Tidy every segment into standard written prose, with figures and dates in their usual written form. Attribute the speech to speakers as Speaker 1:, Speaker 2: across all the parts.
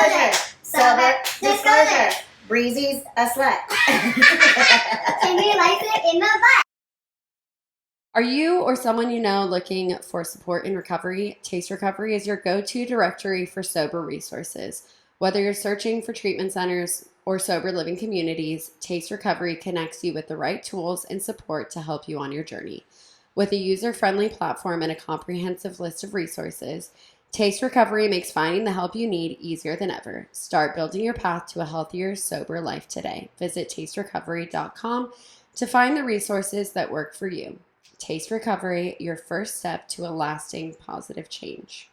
Speaker 1: disclosure. Sober disclosure. Breezy's a slut.
Speaker 2: Jimmy likes it in the butt.
Speaker 3: Are you or someone you know looking for support in recovery? Taste Recovery is your go-to directory for sober resources. Whether you're searching for treatment centers or sober living communities, Taste Recovery connects you with the right tools and support to help you on your journey. With a user-friendly platform and a comprehensive list of resources, Taste Recovery makes finding the help you need easier than ever. Start building your path to a healthier, sober life today. Visit tasterecovery.com to find the resources that work for you. Taste Recovery, your first step to a lasting positive change.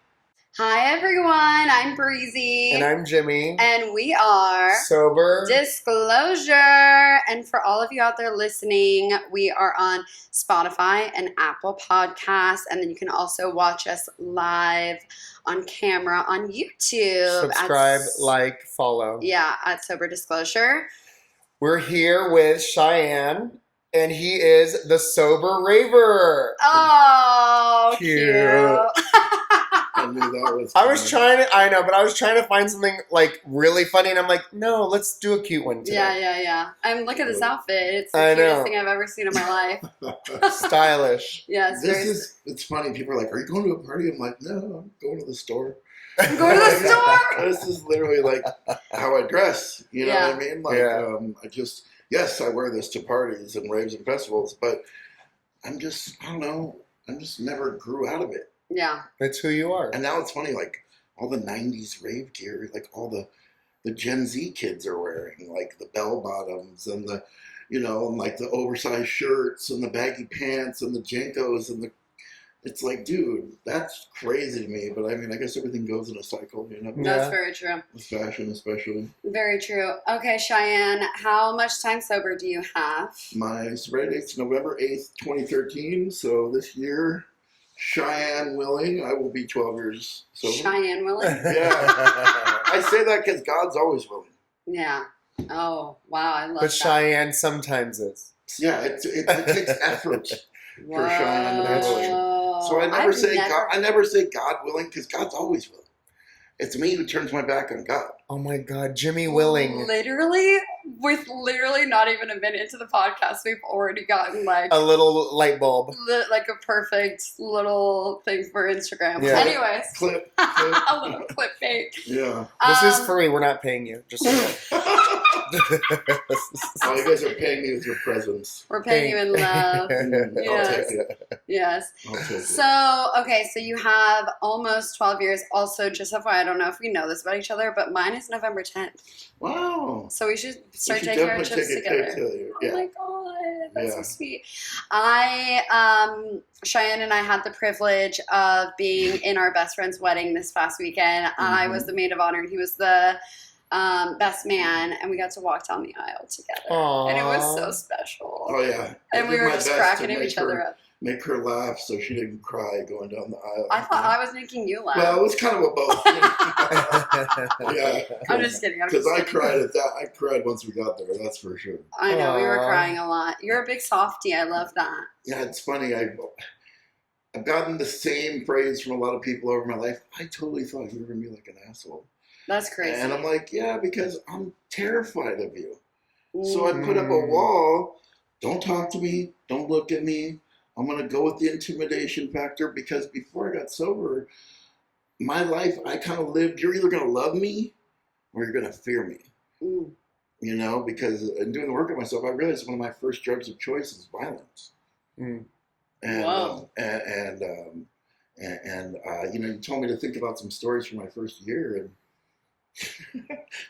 Speaker 3: Hi everyone, I'm Breezy.
Speaker 4: And I'm Jimmy.
Speaker 3: And we are
Speaker 4: Sober
Speaker 3: Disclosure. And for all of you out there listening, we are on Spotify and Apple Podcasts. And then you can also watch us live on camera on YouTube.
Speaker 4: Subscribe, like, follow.
Speaker 3: Yeah, at Sober Disclosure.
Speaker 4: We're here with Cheyenne, and he is the Sober Raver.
Speaker 3: Oh, cute.
Speaker 5: I knew that was.
Speaker 4: I was trying to find something like really funny, and I'm like, no, let's do a cute one today.
Speaker 3: Yeah. And look at this outfit. It's the
Speaker 4: I
Speaker 3: cutest
Speaker 4: know.
Speaker 3: thing I've ever seen in my life.
Speaker 4: Stylish.
Speaker 3: Yeah,
Speaker 5: It's funny. People are like, "Are you going to a party?" I'm like, "No, I'm going to the store."
Speaker 3: I'm going to the store.
Speaker 5: This is literally like how I dress. You know what I mean? Like,
Speaker 4: Yeah.
Speaker 5: I wear this to parties and raves and festivals, but I don't know. I just never grew out of it.
Speaker 3: Yeah.
Speaker 4: It's who you are.
Speaker 5: And now it's funny, like all the '90s rave gear, like all the Gen Z kids are wearing, like the bell bottoms and the, and like the oversized shirts and the baggy pants and the Jankos and it's like, dude, that's crazy to me. But I mean, I guess everything goes in a cycle,
Speaker 4: Yeah.
Speaker 3: That's very true.
Speaker 5: With fashion, especially.
Speaker 3: Very true. Okay, Cheyenne, how much time sober do you have?
Speaker 5: My sobriety date's November 8th, 2013. So this year, Cheyenne willing, I will be 12 years sober.
Speaker 3: Cheyenne willing?
Speaker 5: Yeah. I say that because God's always willing.
Speaker 3: Yeah. Oh, wow, I love
Speaker 4: But
Speaker 3: that.
Speaker 4: Cheyenne sometimes is.
Speaker 5: Yeah, it takes effort for Cheyenne to be willing. So I never say God willing because God's always willing. It's me who turns my back on God.
Speaker 4: Oh my God, Jimmy Willing.
Speaker 3: Literally, with not even a minute into the podcast, we've already gotten like
Speaker 4: A little light bulb.
Speaker 3: like a perfect little thing for Instagram.
Speaker 4: Yeah.
Speaker 3: Anyways,
Speaker 5: Clip.
Speaker 3: a little clip fake.
Speaker 5: Yeah.
Speaker 4: This is free. We're not paying you. Just so you know.
Speaker 5: Oh, you guys are paying me with your presence.
Speaker 3: We're paying you in love.
Speaker 5: I'll
Speaker 3: Yes.
Speaker 5: take it.
Speaker 3: Yes.
Speaker 5: I'll take it.
Speaker 3: So you have almost 12 years. Also, just FYI, I don't know if we know this about each other, but mine is November 10th.
Speaker 5: Wow.
Speaker 3: So we should start
Speaker 5: You should
Speaker 3: taking our
Speaker 5: definitely
Speaker 3: trips
Speaker 5: take a
Speaker 3: together.
Speaker 5: pic to you.
Speaker 3: Oh
Speaker 5: Yeah.
Speaker 3: my God, that's so
Speaker 5: Yeah.
Speaker 3: sweet. Cheyenne and I had the privilege of being in our best friend's wedding this past weekend. I was the maid of honor and he was the best man, and we got to walk down the aisle together.
Speaker 4: Aww.
Speaker 3: And it was so special.
Speaker 5: Oh, yeah.
Speaker 3: And
Speaker 5: I
Speaker 3: we
Speaker 5: did
Speaker 3: were
Speaker 5: my
Speaker 3: just
Speaker 5: best
Speaker 3: cracking
Speaker 5: to
Speaker 3: each other up.
Speaker 5: Make her laugh so she didn't cry going down the aisle.
Speaker 3: I thought I was making you laugh.
Speaker 5: Well, it was kind of a both. Yeah.
Speaker 3: I'm just kidding.
Speaker 5: Because I cried at that. I cried once we got there. That's for sure.
Speaker 3: I know, we were
Speaker 4: Aw.
Speaker 3: crying a lot. You're a big softie. I love that.
Speaker 5: Yeah, it's funny. I've gotten the same praise from a lot of people over my life. I totally thought you were going to be like an asshole.
Speaker 3: That's crazy.
Speaker 5: And I'm like, yeah, because I'm terrified of you. So I put up a wall. Don't talk to me. Don't look at me. I'm going to go with the intimidation factor because before I got sober, my life, I kind of lived, you're either going to love me or you're going to fear me. Because in doing the work on myself, I realized one of my first drugs of choice is violence. And,
Speaker 3: Wow.
Speaker 5: you told me to think about some stories from my first year, and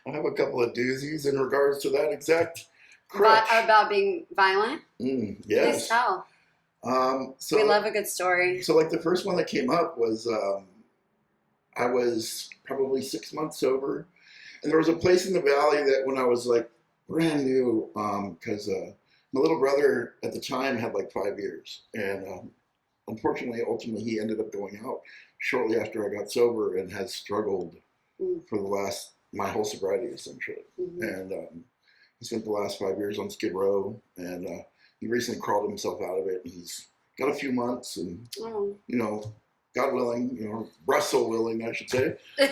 Speaker 5: I have a couple of doozies in regards to that exact crutch.
Speaker 3: About being violent?
Speaker 5: Yes.
Speaker 3: Please tell.
Speaker 5: So
Speaker 3: We love a good story.
Speaker 5: So like the first one that came up was I was probably 6 months sober, and there was a place in the valley that when I was like brand new, because my little brother at the time had like 5 years, and ultimately he ended up going out shortly after I got sober and has struggled for my whole sobriety essentially, and he spent the last 5 years on Skid Row, and he recently crawled himself out of it, and he's got a few months, and God willing, Russell willing, I should say. He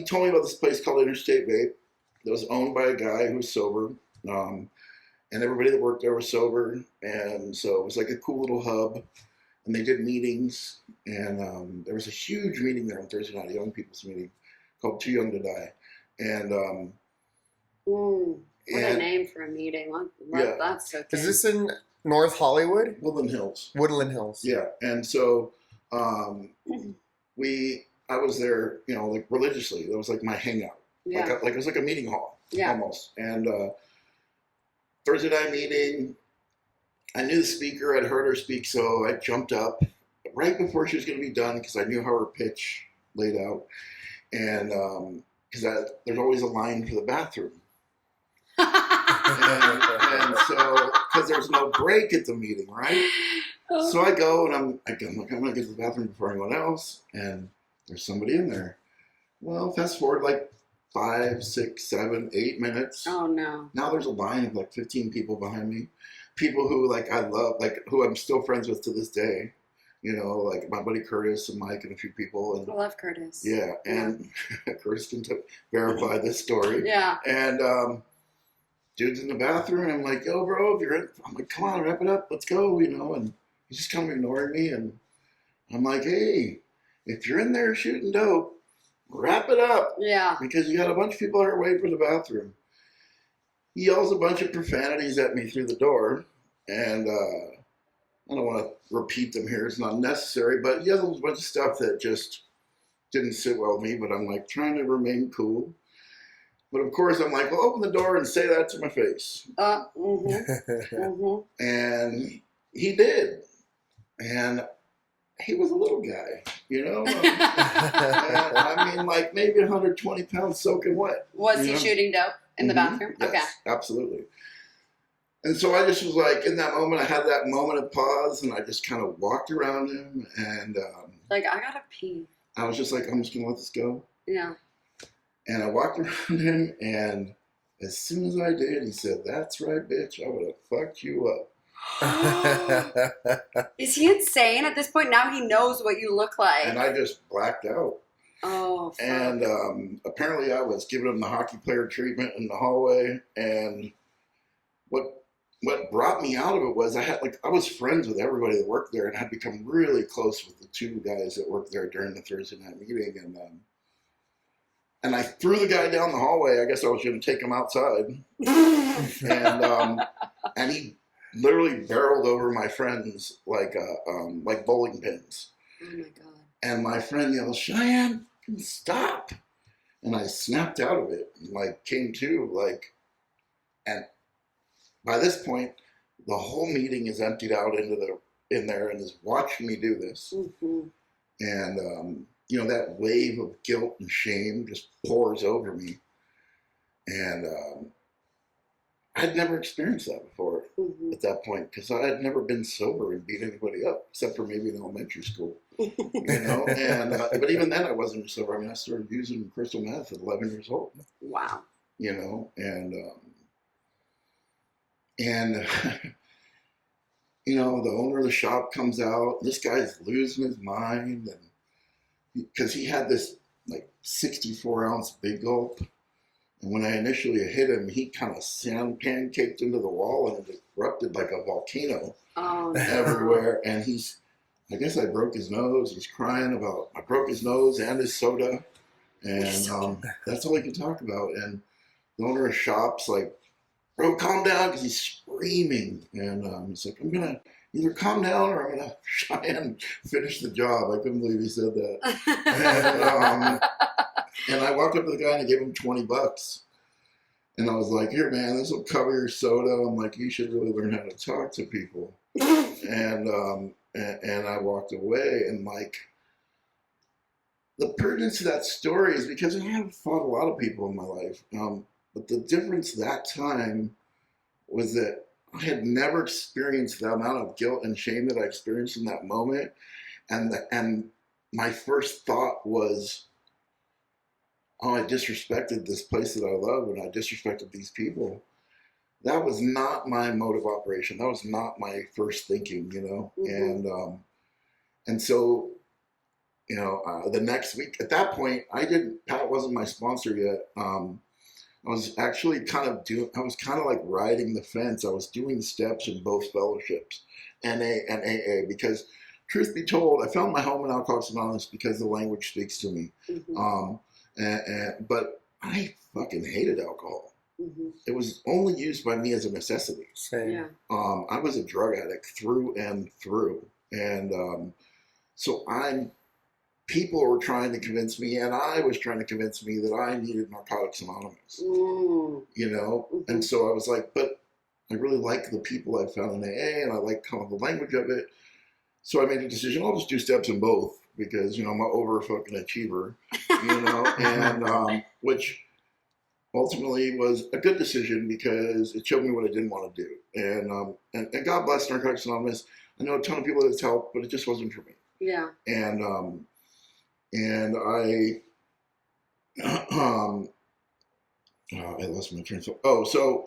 Speaker 5: told me about this place called Interstate Vape that was owned by a guy who was sober. And everybody that worked there was sober. And so it was like a cool little hub. And they did meetings. And there was a huge meeting there on Thursday night, a young people's meeting called Too Young to Die. And
Speaker 3: what a name for a meeting.
Speaker 5: Yeah.
Speaker 3: That's so good.
Speaker 4: Is this in North Hollywood?
Speaker 5: Woodland Hills.
Speaker 4: Woodland Hills.
Speaker 5: Yeah. And so I was there, like religiously. That was like my hangout.
Speaker 3: Yeah.
Speaker 5: Like it was like a meeting hall.
Speaker 3: Yeah.
Speaker 5: Almost. And Thursday night meeting, I knew the speaker, I'd heard her speak, so I jumped up right before she was going to be done because I knew how her pitch laid out. And because there's always a line for the bathroom. and so, because there's no break at the meeting, right? So I go and I'm going to get to the bathroom before anyone else, and there's somebody in there. Well, fast forward like 5, 6, 7, 8 minutes.
Speaker 3: Oh no.
Speaker 5: Now there's a line of like 15 people behind me. People who I love, who I'm still friends with to this day. Like my buddy Curtis and Mike and a few people. And
Speaker 3: I love Curtis.
Speaker 5: yeah, and Curtis can verify this story.
Speaker 3: Yeah.
Speaker 5: And dude's in the bathroom, and I'm like, yo, bro, I'm like, come on, wrap it up, let's go, and he's just kind of ignoring me, and I'm like, hey, if you're in there shooting dope, wrap it up.
Speaker 3: Yeah.
Speaker 5: Because you got a bunch of people that are waiting for the bathroom. He yells a bunch of profanities at me through the door, and I don't want to repeat them here, it's not necessary, but he yells a bunch of stuff that just didn't sit well with me, but I'm like trying to remain cool. But of course, I'm like, well, open the door and say that to my face. And he did. And he was a little guy, And, I mean, like maybe 120 pounds soaking wet.
Speaker 3: Was he shooting dope in the bathroom?
Speaker 5: Yes,
Speaker 3: okay.
Speaker 5: Absolutely. And so I just was like, in that moment, I had that moment of pause, and I just kind of walked around him, and
Speaker 3: I gotta pee.
Speaker 5: I was just like, I'm just going to let this go.
Speaker 3: Yeah.
Speaker 5: And I walked around him, and as soon as I did, he said, that's right, bitch, I would have fucked you up.
Speaker 3: Is he insane at this point? Now he knows what you look like.
Speaker 5: And I just blacked out.
Speaker 3: Oh, fuck.
Speaker 5: And apparently I was giving him the hockey player treatment in the hallway, and what brought me out of it was I was friends with everybody that worked there, and had become really close with the two guys that worked there during the Thursday night meeting, and I threw the guy down the hallway. I guess I was going to take him outside, and he literally barreled over my friends like bowling pins.
Speaker 3: Oh my god!
Speaker 5: And my friend yelled, "Cheyenne, stop!" And I snapped out of it, and came to, and by this point, the whole meeting is emptied out in there and is watching me do this.
Speaker 3: Mm-hmm.
Speaker 5: And that wave of guilt and shame just pours over me. And I'd never experienced that before at that point, because I had never been sober and beat anybody up, except for maybe in elementary school. And but even then I wasn't sober. I mean, I started using crystal meth at 11 years old.
Speaker 3: Wow.
Speaker 5: And the owner of the shop comes out. This guy's losing his mind, and because he had this 64-ounce big gulp, and when I initially hit him, he kind of pancaked into the wall, and it erupted like a volcano everywhere. And I guess I broke his nose. He's crying about I broke his nose and his soda, and that's all he could talk about. And the owner of the shop's like, bro, calm down, because he's screaming. And he's like, I'm going to either calm down or I'm going to try and finish the job. I couldn't believe he said that. And I walked up to the guy and I gave him $20. And I was like, here, man, this will cover your soda. I'm like, you should really learn how to talk to people. And I walked away. And the pertinence of that story is because I have fought a lot of people in my life. But the difference that time was that I had never experienced the amount of guilt and shame that I experienced in that moment. And my first thought was, oh, I disrespected this place that I love, and I disrespected these people. that was not my mode of operation. That was not my first thinking, and so, the next week, at that point, Pat wasn't my sponsor yet. I was actually I was kind of like riding the fence. I was doing steps in both fellowships, NA and AA, because truth be told, I found my home in Alcoholics Anonymous because the language speaks to me. But I fucking hated alcohol. It was only used by me as a necessity.
Speaker 4: Same.
Speaker 3: Yeah.
Speaker 5: I was a drug addict through and through. And so people were trying to convince me, and I was trying to convince me that I needed Narcotics Anonymous, And so I was like, but I really like the people I found in AA, and I like kind of the language of it. So I made a decision, I'll just do steps in both, because, I'm an over fucking achiever, and which ultimately was a good decision because it showed me what I didn't want to do. And God bless Narcotics Anonymous. I know a ton of people that it's helped, but it just wasn't for me.
Speaker 3: Yeah.
Speaker 5: And I, I lost my train of thought. Oh, so,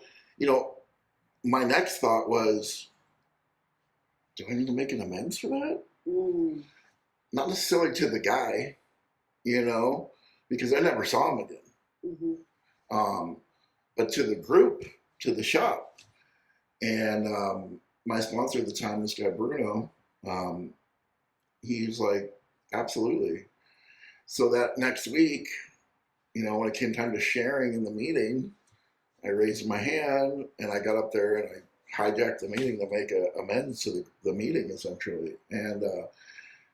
Speaker 5: my next thought was, do I need to make an amends for that? Not necessarily to the guy, because I never saw him again. But to the group, to the shop. And my sponsor at the time, this guy Bruno, he was like, absolutely. So that next week, when it came time to sharing in the meeting, I raised my hand and I got up there and I hijacked the meeting to make amends to the meeting, essentially. And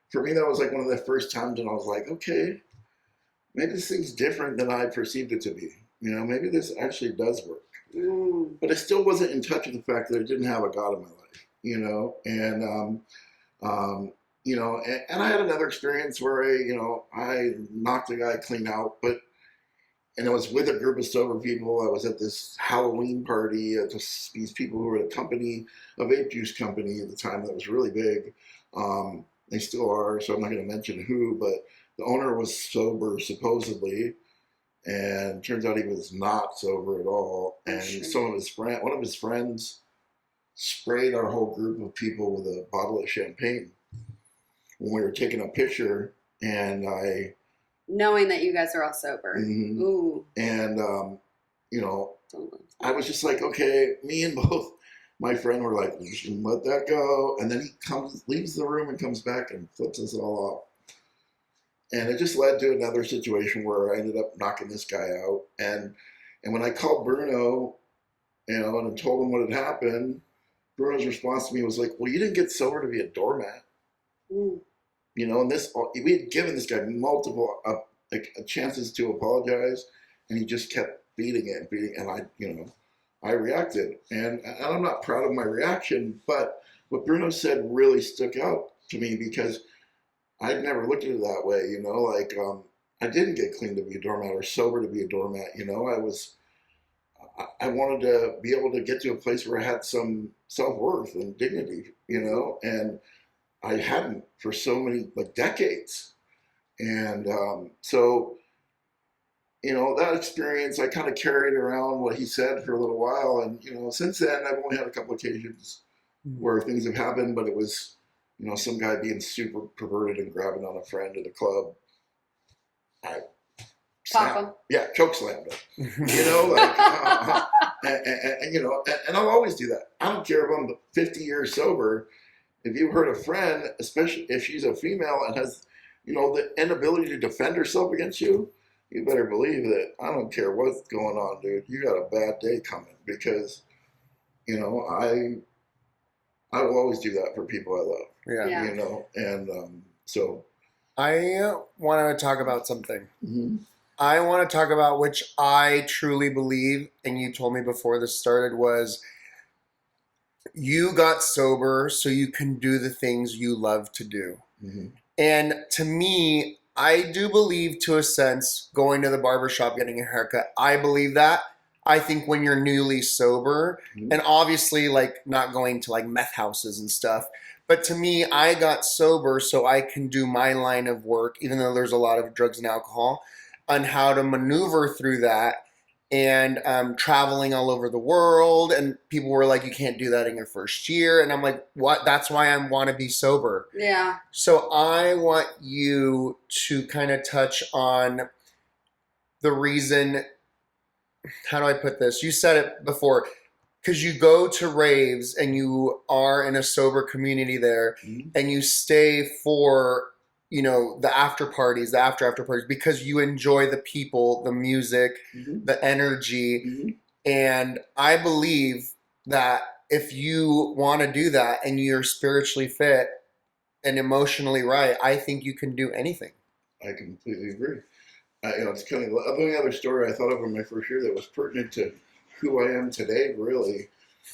Speaker 5: for me, that was like one of the first times, and I was like, okay, maybe this thing's different than I perceived it to be. Maybe this actually does work. But I still wasn't in touch with the fact that I didn't have a God in my life, and I had another experience where I knocked a guy clean out, and I was with a group of sober people. I was at this Halloween party at these people who were at a vape juice company at the time that was really big. They still are, so I'm not going to mention who, but the owner was sober, supposedly, and turns out he was not sober at all. And one of his friends sprayed our whole group of people with a bottle of champagne when we were taking a picture, and
Speaker 3: knowing that you guys are all sober. Ooh.
Speaker 5: And I was just like, okay, me and both my friend were like, you should let that go. And then he leaves the room and comes back and flips us all off. And it just led to another situation where I ended up knocking this guy out. And when I called Bruno, and told him what had happened, Bruno's response to me was like, well, you didn't get sober to be a doormat. And we had given this guy multiple chances to apologize, and he just kept beating it. And I reacted, and I'm not proud of my reaction, but what Bruno said really stuck out to me because I'd never looked at it that way. I didn't get clean to be a doormat or sober to be a doormat. I wanted to be able to get to a place where I had some self-worth and dignity, and I hadn't for so many decades. And so that experience, I kind of carried around what he said for a little while. And, since then, I've only had a couple occasions where things have happened, but it was, some guy being super perverted and grabbing on a friend at a club.
Speaker 3: Pop him.
Speaker 5: Yeah, choke slammed him. And I'll always do that. I don't care if I'm 50 years sober. If you hurt a friend, especially if she's a female and has, the inability to defend herself against you, you better believe that I don't care what's going on, dude. You got a bad day coming because, I will always do that for people I love.
Speaker 4: Yeah.
Speaker 5: And so.
Speaker 4: I want to talk about something.
Speaker 5: Mm-hmm.
Speaker 4: I want to talk about which I truly believe, and you told me before this started, was you got sober so you can do the things you love to do.
Speaker 5: Mm-hmm.
Speaker 4: And to me, I do believe to a sense going to the barbershop, getting a haircut. I believe that. I think when you're newly sober, and obviously not going to meth houses and stuff, but to me, I got sober so I can do my line of work, even though there's a lot of drugs and alcohol, on how to maneuver through that and traveling all over the world. And people were like, you can't do that in your first year. And I'm like, what? That's why I want to be sober.
Speaker 3: Yeah.
Speaker 4: So I want you to kind of touch on the reason, how do I put this? You said it before, because you go to raves and you are in a sober community there, and you stay for, you know, the after parties, the after parties, because you enjoy the people, the music, the energy. And I believe that if you want to do that and you're spiritually fit and emotionally right, I think you can do anything.
Speaker 5: I completely agree. You know, it's kind of the only other story I thought of in my first year that was pertinent to who I am today, really,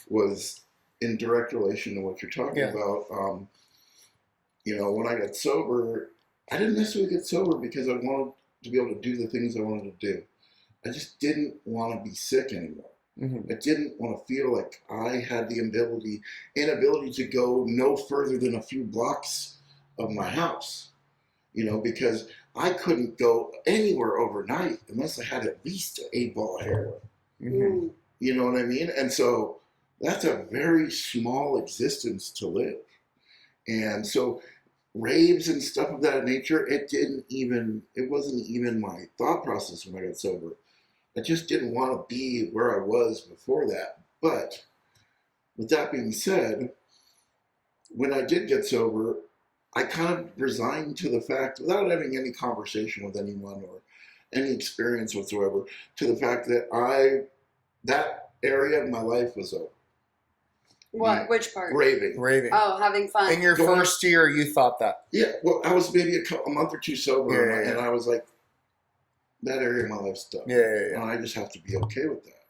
Speaker 5: was in direct relation to what you're talking about. You know, when I got sober, I didn't necessarily get sober because I wanted to be able to do the things I wanted to do. I just didn't want to be sick anymore. I didn't want to feel like I had the inability to go no further than a few blocks of my house, you know, because I couldn't go anywhere overnight unless I had at least an 8-ball of heroin. You know what I mean? And so that's a very small existence to live. And so raves and stuff of that nature, it wasn't even my thought process when I got sober. I just didn't want to be where I was before that. But with that being said, when I did get sober, I kind of resigned to the fact, without having any conversation with anyone or any experience whatsoever, to the fact that that area of my life was over.
Speaker 3: What? Which part?
Speaker 5: Raving.
Speaker 3: Oh, having fun.
Speaker 4: In your first year, you thought that?
Speaker 5: Yeah. Well, I was maybe a month or two sober, and I was like, that area of my life's done. And I just have to be okay with that.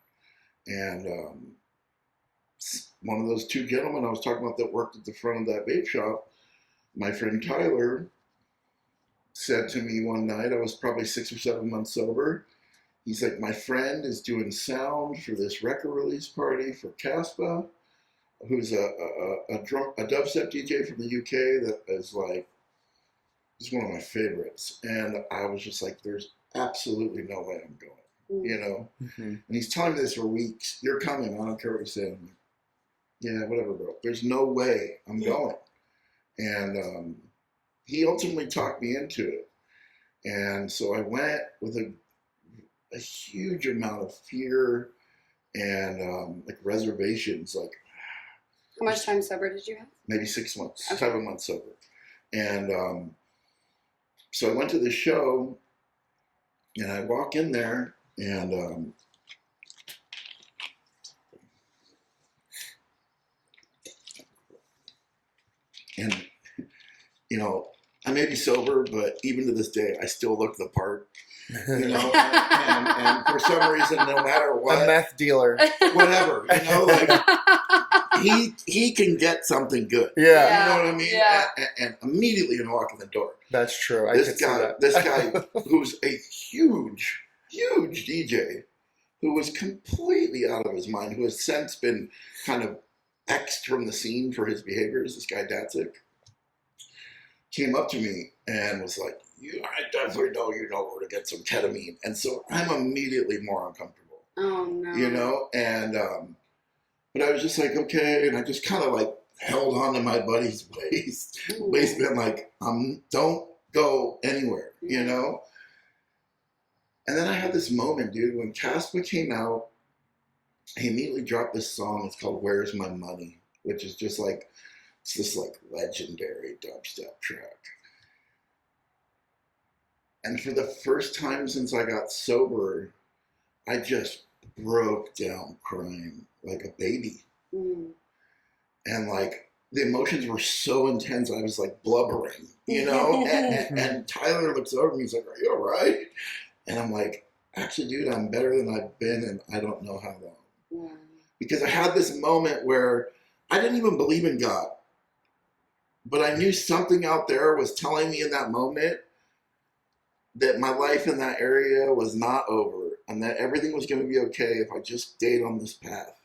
Speaker 5: And one of those two gentlemen I was talking about that worked at the front of that vape shop, my friend Tyler, said to me one night, I was probably 6 or 7 months sober. He's like, my friend is doing sound for this record release party for Caspa, who's a dubstep DJ from the UK that is like, he's one of my favorites. And I was just like, there's absolutely no way I'm going, you know? And he's telling me this for weeks. You're coming, I don't care what you say. I'm like, yeah, whatever, bro. There's no way I'm going. And he ultimately talked me into it. And so I went with a huge amount of fear and like reservations. Like,
Speaker 3: how much time sober did you have?
Speaker 5: Maybe 6 months, 7 months sober. And so I went to the show, and I walk in there, and you know, I may be sober, but even to this day, I still look the part. You know, and for some reason, no matter what,
Speaker 4: a meth dealer,
Speaker 5: whatever, you know, like he can get something good.
Speaker 4: Yeah.
Speaker 5: You know what I mean?
Speaker 3: Yeah.
Speaker 5: And immediately you walk in the door.
Speaker 4: That's true.
Speaker 5: This guy who's a huge DJ, who was completely out of his mind, who has since been kind of X'd from the scene for his behaviors, this guy Datzik, came up to me and was like, I definitely know you know where to get some ketamine. And so I'm immediately more uncomfortable.
Speaker 3: Oh, no.
Speaker 5: You know? And, but I was just like, okay. And I just kind of like held on to my buddy's waistband, like, don't go anywhere, you know? And then I had this moment, dude, when Caspa came out, he immediately dropped this song. It's called Where's My Money, which is just like, it's this like legendary dubstep track. And for the first time since I got sober, I just broke down crying like a baby. And like the emotions were so intense, I was like blubbering, you know? and Tyler looks over me, he's like, are you all right? And I'm like, actually, dude, I'm better than I've been in I don't know how long. Because I had this moment where I didn't even believe in God. But I knew something out there was telling me in that moment that my life in that area was not over and that everything was going to be okay if I just stayed on this path.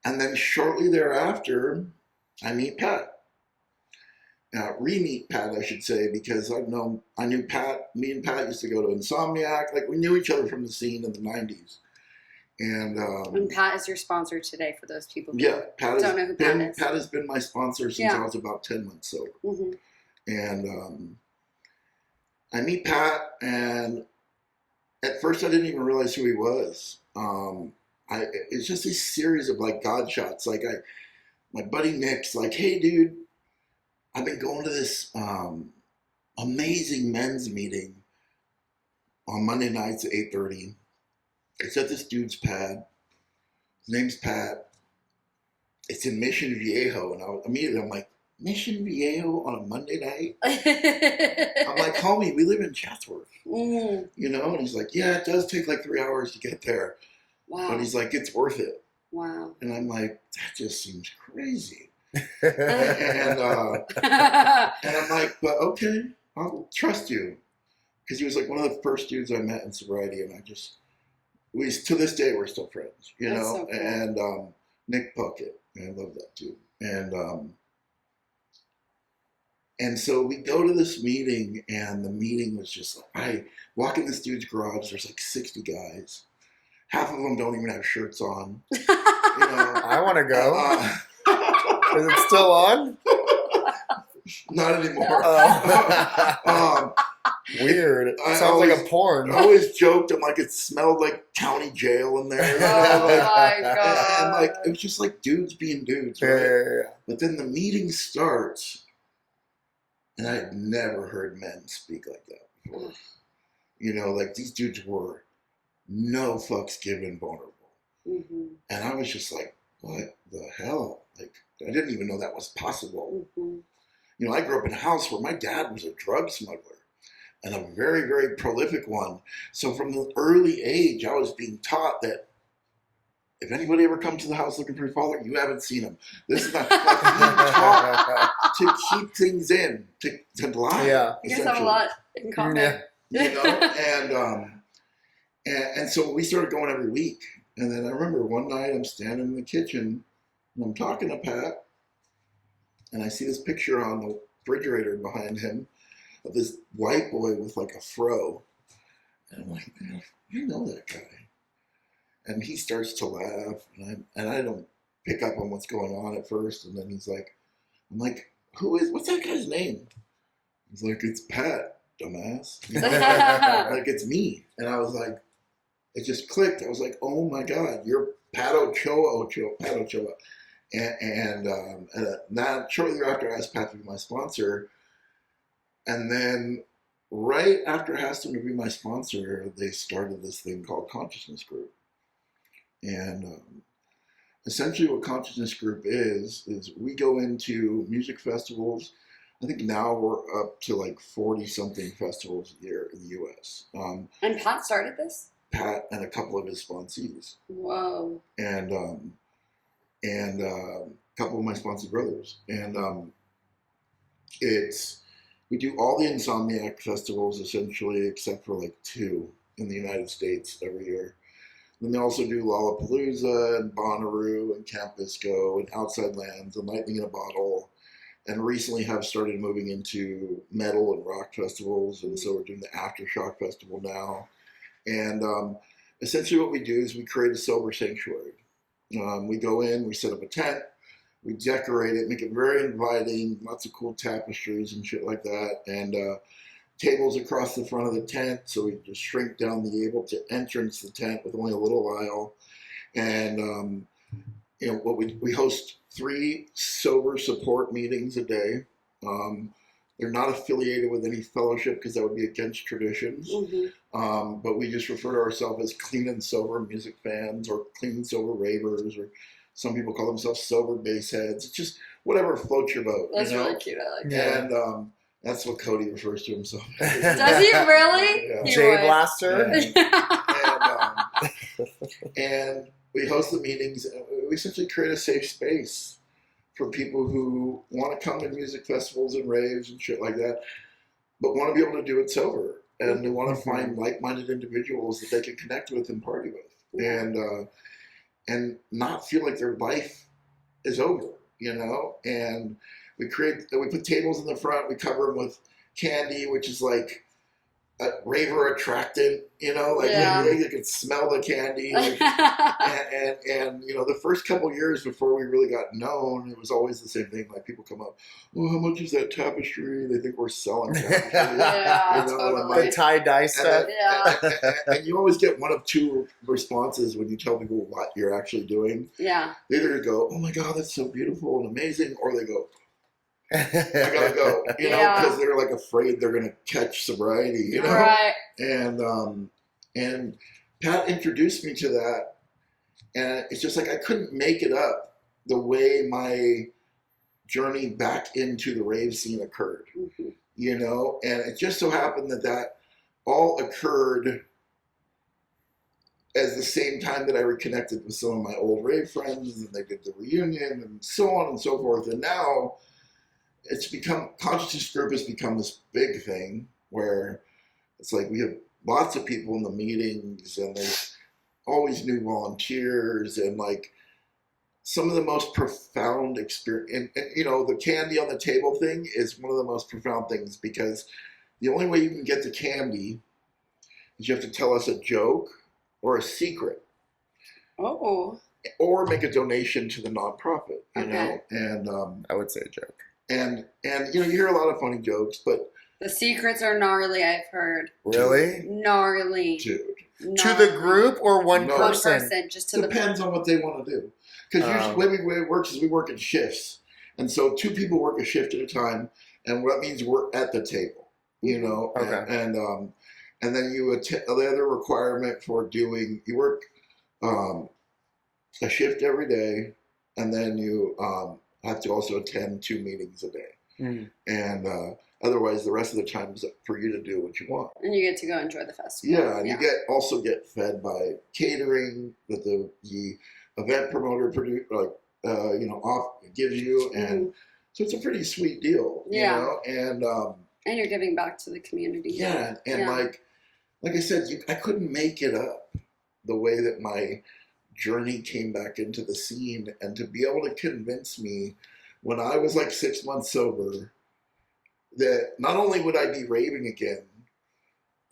Speaker 5: And then shortly thereafter, I meet Pat. re-meet Pat, I should say, because I knew Pat. Me and Pat used to go to Insomniac. Like we knew each other from the scene in the '90s. And
Speaker 3: Pat is your sponsor today for those people who
Speaker 5: Pat
Speaker 3: don't know who Pat is.
Speaker 5: Pat has been my sponsor since I was about 10 months sober.
Speaker 3: Mm-hmm.
Speaker 5: And I meet Pat, and at first I didn't even realize who he was. It's just this series of like God shots. Like my buddy Nick's like, hey dude, I've been going to this amazing men's meeting on Monday nights at 8:30. It's at this dude's pad. His name's Pat. It's in Mission Viejo. And I'm like, Mission Viejo on a Monday night? I'm like, homie, we live in Chatsworth.
Speaker 3: Mm.
Speaker 5: You know? And he's like, yeah, it does take like 3 hours to get there.
Speaker 3: Wow.
Speaker 5: But he's like, it's worth it.
Speaker 3: Wow.
Speaker 5: And I'm like, that just seems crazy.
Speaker 4: and
Speaker 5: And I'm like, but okay, I'll trust you. Because he was like one of the first dudes I met in sobriety. And to this day, we're still friends, you
Speaker 3: That's
Speaker 5: know?
Speaker 3: so cool.
Speaker 5: And Nick Puckett, I love that dude. And so we go to this meeting, and the meeting was just like, I walk in this dude's garage, there's like 60 guys. Half of them don't even have shirts on. You know,
Speaker 4: I want to go. Is it still on?
Speaker 5: not anymore.
Speaker 4: Weird.
Speaker 5: I
Speaker 4: Sounds like a porn.
Speaker 5: I always joked, I'm like, it smelled like county jail in there. You know?
Speaker 3: Oh my God.
Speaker 5: And like, it was just like dudes being dudes, right?
Speaker 4: Yeah.
Speaker 5: But then the meeting starts, and I had never heard men speak like that before. You know, like these dudes were no fucks given vulnerable.
Speaker 3: Mm-hmm.
Speaker 5: And I was just like, what the hell? Like, I didn't even know that was possible.
Speaker 3: Mm-hmm.
Speaker 5: You know, I grew up in a house where my dad was a drug smuggler, and a very, very prolific one. So from the early age, I was being taught that if anybody ever comes to the house looking for your father, you haven't seen him. This is not like being taught to keep things in, to lie.
Speaker 4: Yeah.
Speaker 3: You guys have a lot in common.
Speaker 4: Yeah.
Speaker 5: You know, and so we started going every week. And then I remember one night I'm standing in the kitchen and I'm talking to Pat, and I see this picture on the refrigerator behind him of this white boy with like a fro. And I'm like, man, I know that guy. And he starts to laugh, and I don't pick up on what's going on at first. And then he's like, I'm like, what's that guy's name? He's like, it's Pat, dumbass. You know? Like, it's me. And I was like, it just clicked. I was like, oh my God, you're Pat Ochoa. And that shortly thereafter, I asked Pat to be my sponsor. And then right after I asked him to be my sponsor, they started this thing called Consciousness Group. And essentially what Consciousness Group is we go into music festivals. I think now we're up to like 40-something festivals a year in the U.S.
Speaker 3: And Pat started this?
Speaker 5: Pat and a couple of his sponsees.
Speaker 3: Whoa.
Speaker 5: And a couple of my sponsor brothers. And we do all the Insomniac festivals essentially, except for like 2 in the United States every year. Then they also do Lollapalooza and Bonnaroo and Camp Visco and Outside Lands and Lightning in a Bottle, and recently have started moving into metal and rock festivals. And so we're doing the Aftershock Festival now. And essentially what we do is we create a sober sanctuary. We go in, we set up a tent, we decorate it, make it very inviting, lots of cool tapestries and shit like that, and tables across the front of the tent, so we just shrink down the able to entrance the tent with only a little aisle. And you know, what we host 3 sober support meetings a day. They're not affiliated with any fellowship because that would be against traditions.
Speaker 3: Mm-hmm.
Speaker 5: But we just refer to ourselves as clean and sober music fans, or clean and sober ravers, or some people call themselves sober bass heads. It's just whatever floats your boat.
Speaker 3: That's
Speaker 5: you know?
Speaker 3: really cute. I like that.
Speaker 5: And that's what Cody refers to himself as.
Speaker 3: Does he really?
Speaker 5: Yeah.
Speaker 3: He
Speaker 4: J
Speaker 3: would.
Speaker 4: Blaster.
Speaker 5: And we host the meetings. We essentially create a safe space for people who want to come to music festivals and raves and shit like that, but want to be able to do it sober, and they want to find like-minded individuals that they can connect with and party with, and not feel like their life is over, you know. And we put tables in the front. We cover them with candy, which is like a raver attractant, like you could smell the candy. Like, and the first couple years before we really got known, it was always the same thing. Like people come up, oh, how much is that tapestry? They think we're selling tapestry.
Speaker 3: Totally.
Speaker 4: The tie-dye stuff.
Speaker 5: And you always get one of two responses when you tell people what you're actually doing.
Speaker 3: Yeah.
Speaker 5: They either go, oh my God, that's so beautiful and amazing, or they go, I gotta go, because they're like afraid they're gonna catch sobriety,
Speaker 3: Right.
Speaker 5: And Pat introduced me to that, and it's just like I couldn't make it up the way my journey back into the rave scene occurred, and it just so happened that all occurred as the same time that I reconnected with some of my old rave friends, and they did the reunion, and so on and so forth, and now it's become, consciousness group has become this big thing where it's like we have lots of people in the meetings, and there's always new volunteers, and like some of the most profound experience. And the candy on the table thing is one of the most profound things, because the only way you can get the candy is you have to tell us a joke or a secret.
Speaker 3: Oh.
Speaker 5: Or make a donation to the nonprofit,
Speaker 3: Okay.
Speaker 5: And
Speaker 4: I would say a joke.
Speaker 5: And you hear a lot of funny jokes, but
Speaker 3: The secrets are gnarly, I've heard.
Speaker 4: Really?
Speaker 3: Gnarly.
Speaker 5: dude,
Speaker 4: To the group or one
Speaker 5: No.
Speaker 3: One
Speaker 4: person?
Speaker 3: person, just to
Speaker 5: depends on what they want to do. Because usually the way it works is we work in shifts, and so two people work a shift at a time, and that means we're at the table,
Speaker 4: Okay.
Speaker 5: And then the other requirement for you work a shift every day, and then you have to also attend 2 meetings a day.
Speaker 4: Mm.
Speaker 5: And otherwise, the rest of the time is up for you to do what you want.
Speaker 3: And you get to go enjoy the festival.
Speaker 5: Yeah, and you also get fed by catering that the event promoter gives you, and so it's a pretty sweet deal.
Speaker 3: And you're giving back to the community.
Speaker 5: Like I said, I couldn't make it up the way that my journey came back into the scene, and to be able to convince me when I was like 6 months sober that not only would I be raving again,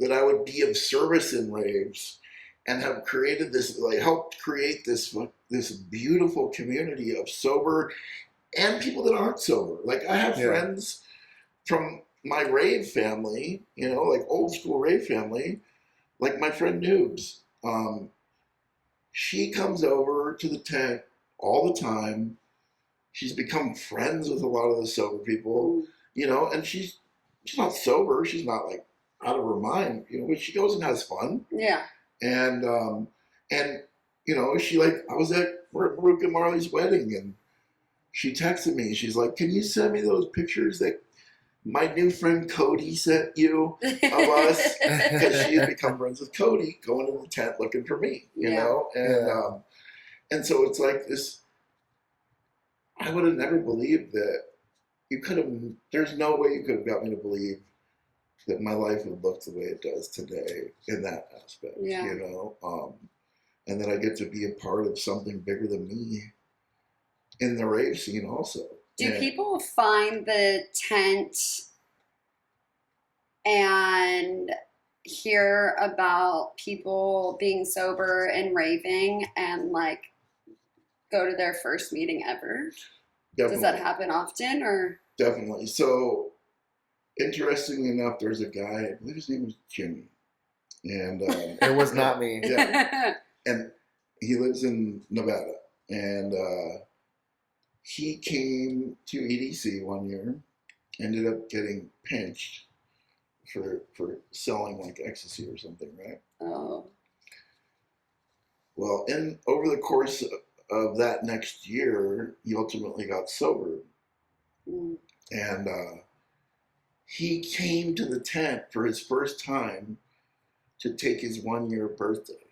Speaker 5: that I would be of service in raves, and have created this, helped create this beautiful community of sober and people that aren't sober. Like I have friends from my rave family, like old school rave family, like my friend Noobs. She comes over to the tent all the time. She's become friends with a lot of the sober people, and she's not sober. She's not like out of her mind, but she goes and has fun.
Speaker 3: Yeah.
Speaker 5: And she I was at Maruk and Marley's wedding, and she texted me. She's like, "Can you send me those pictures that my new friend Cody sent you of us?" Because she had become friends with Cody, going to the tent looking for me, and so it's like this. I would have never believed that there's no way you could have got me to believe that my life would look the way it does today in that aspect, and that I get to be a part of something bigger than me in the rave scene also.
Speaker 3: Do people find the tent and hear about people being sober and raving and go to their first meeting ever?
Speaker 5: Definitely.
Speaker 3: Does that happen often, or?
Speaker 5: Definitely. So, interestingly enough, there's a guy, I believe his name was Jimmy, and
Speaker 4: It was not me.
Speaker 5: Yeah. And he lives in Nevada, and he came to EDC one year, ended up getting pinched for selling ecstasy or something, right?
Speaker 3: Oh.
Speaker 5: Well, over the course of that next year, he ultimately got sober.
Speaker 3: Mm.
Speaker 5: And he came to the tent for his first time to take his 1-year birthday,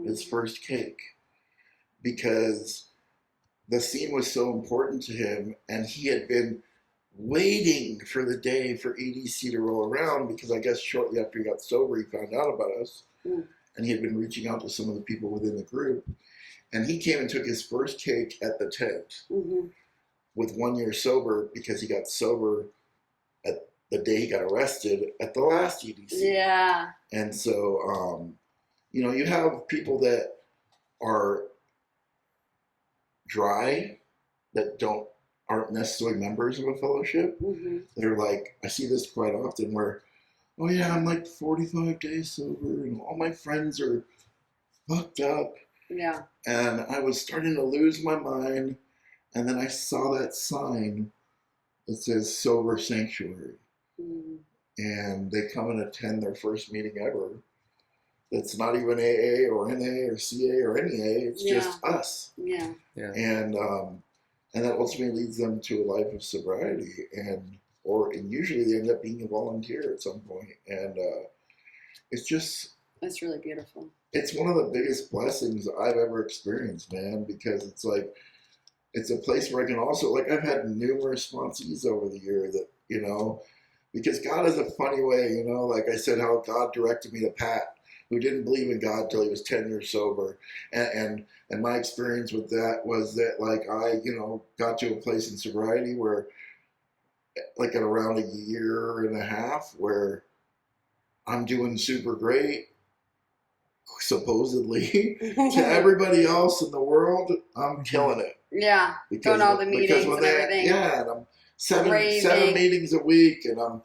Speaker 5: his first cake, because the scene was so important to him, and he had been waiting for the day for EDC to roll around, because I guess shortly after he got sober, he found out about us, and he had been reaching out to some of the people within the group, and he came and took his first cake at the tent. with 1 year sober because he got sober at the day he got arrested at the last EDC.
Speaker 3: Yeah.
Speaker 5: And so, you know, you have people that are dry, that aren't necessarily members of a fellowship.
Speaker 3: Mm-hmm.
Speaker 5: They're like, I see this quite often where, oh yeah, I'm like 45 days sober and all my friends are fucked up.
Speaker 3: Yeah.
Speaker 5: And I was starting to lose my mind. And then I saw that sign that says Sober Sanctuary.
Speaker 3: Mm.
Speaker 5: And they come and attend their first meeting ever. That's not even AA or NA or CA or any A. It's just us.
Speaker 3: Yeah.
Speaker 4: Yeah.
Speaker 5: And that ultimately leads them to a life of sobriety. And usually they end up being a volunteer at some point. And it's
Speaker 3: really beautiful.
Speaker 5: It's one of the biggest blessings I've ever experienced, man, because it's like, it's a place where I can also, like, I've had numerous sponsees over the year that, you know, because God is a funny way, you know, like I said, how God directed me to Pat, who didn't believe in God till he was 10 years sober. And my experience with that was that, like, I, you know, got to a place in sobriety where, like, at around a year and a half, where I'm doing super great, supposedly, to everybody else in the world, I'm killing it.
Speaker 3: Yeah, going to all the meetings and everything.
Speaker 5: Yeah, and I'm seven meetings a week, and I'm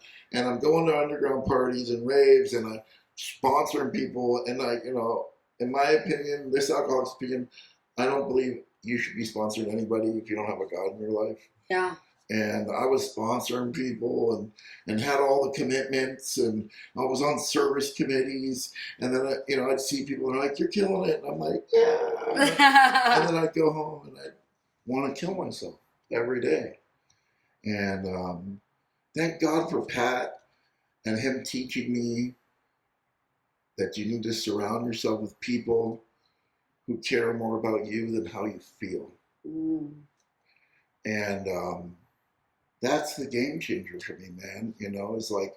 Speaker 5: going to underground parties and raves, and I'm sponsoring people, and I, you know, in my opinion, this alcoholic's opinion, I don't believe you should be sponsoring anybody if you don't have a God in your life.
Speaker 3: Yeah.
Speaker 5: And I was sponsoring people and had all the commitments, and I was on service committees, and then you know, I'd see people and like, you're killing it, and I'm like, yeah. And then I'd go home and I'd want to kill myself every day. And thank God for Pat and him teaching me that you need to surround yourself with people who care more about you than how you feel.
Speaker 3: Mm.
Speaker 5: And that's the game changer for me, man. You know, it's like,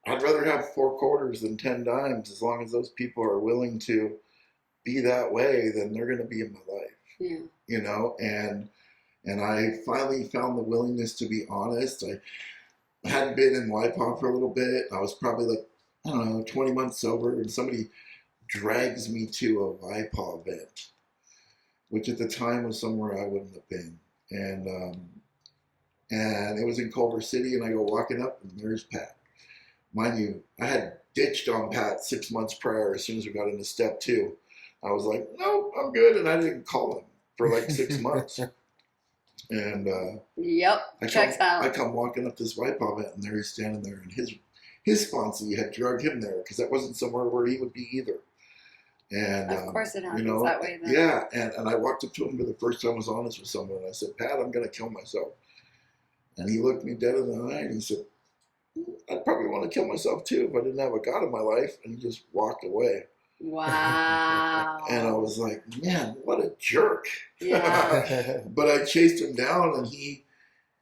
Speaker 5: I'd rather have 4 quarters than 10 dimes, as long as those people are willing to be that way, then they're going to be in my life.
Speaker 3: Yeah.
Speaker 5: You know, and I finally found the willingness to be honest. I hadn't been in YPOP for a little bit. I was probably like, I don't know, 20 months sober, and somebody drags me to a YPOP event, which at the time was somewhere I wouldn't have been. And it was in Culver City, and I go walking up, and there's Pat. Mind you, I had ditched on Pat 6 months prior as soon as we got into step 2. I was like, no, I'm good, and I didn't call him for like 6 months. And
Speaker 3: yep, checks out.
Speaker 5: I come walking up this YPOP event, and there he's standing there, and his sponsor had drugged him there because that wasn't somewhere where he would be either. And
Speaker 3: of course it happens,
Speaker 5: you know,
Speaker 3: that way then.
Speaker 5: Yeah, and I walked up to him for the first time I was honest with someone, and I said, Pat, I'm going to kill myself. And he looked me dead in the eye, and he said, I'd probably want to kill myself too if I didn't have a God in my life. And he just walked away.
Speaker 3: Wow.
Speaker 5: And I was like, man, what a jerk.
Speaker 3: Yeah.
Speaker 5: But I chased him down, and he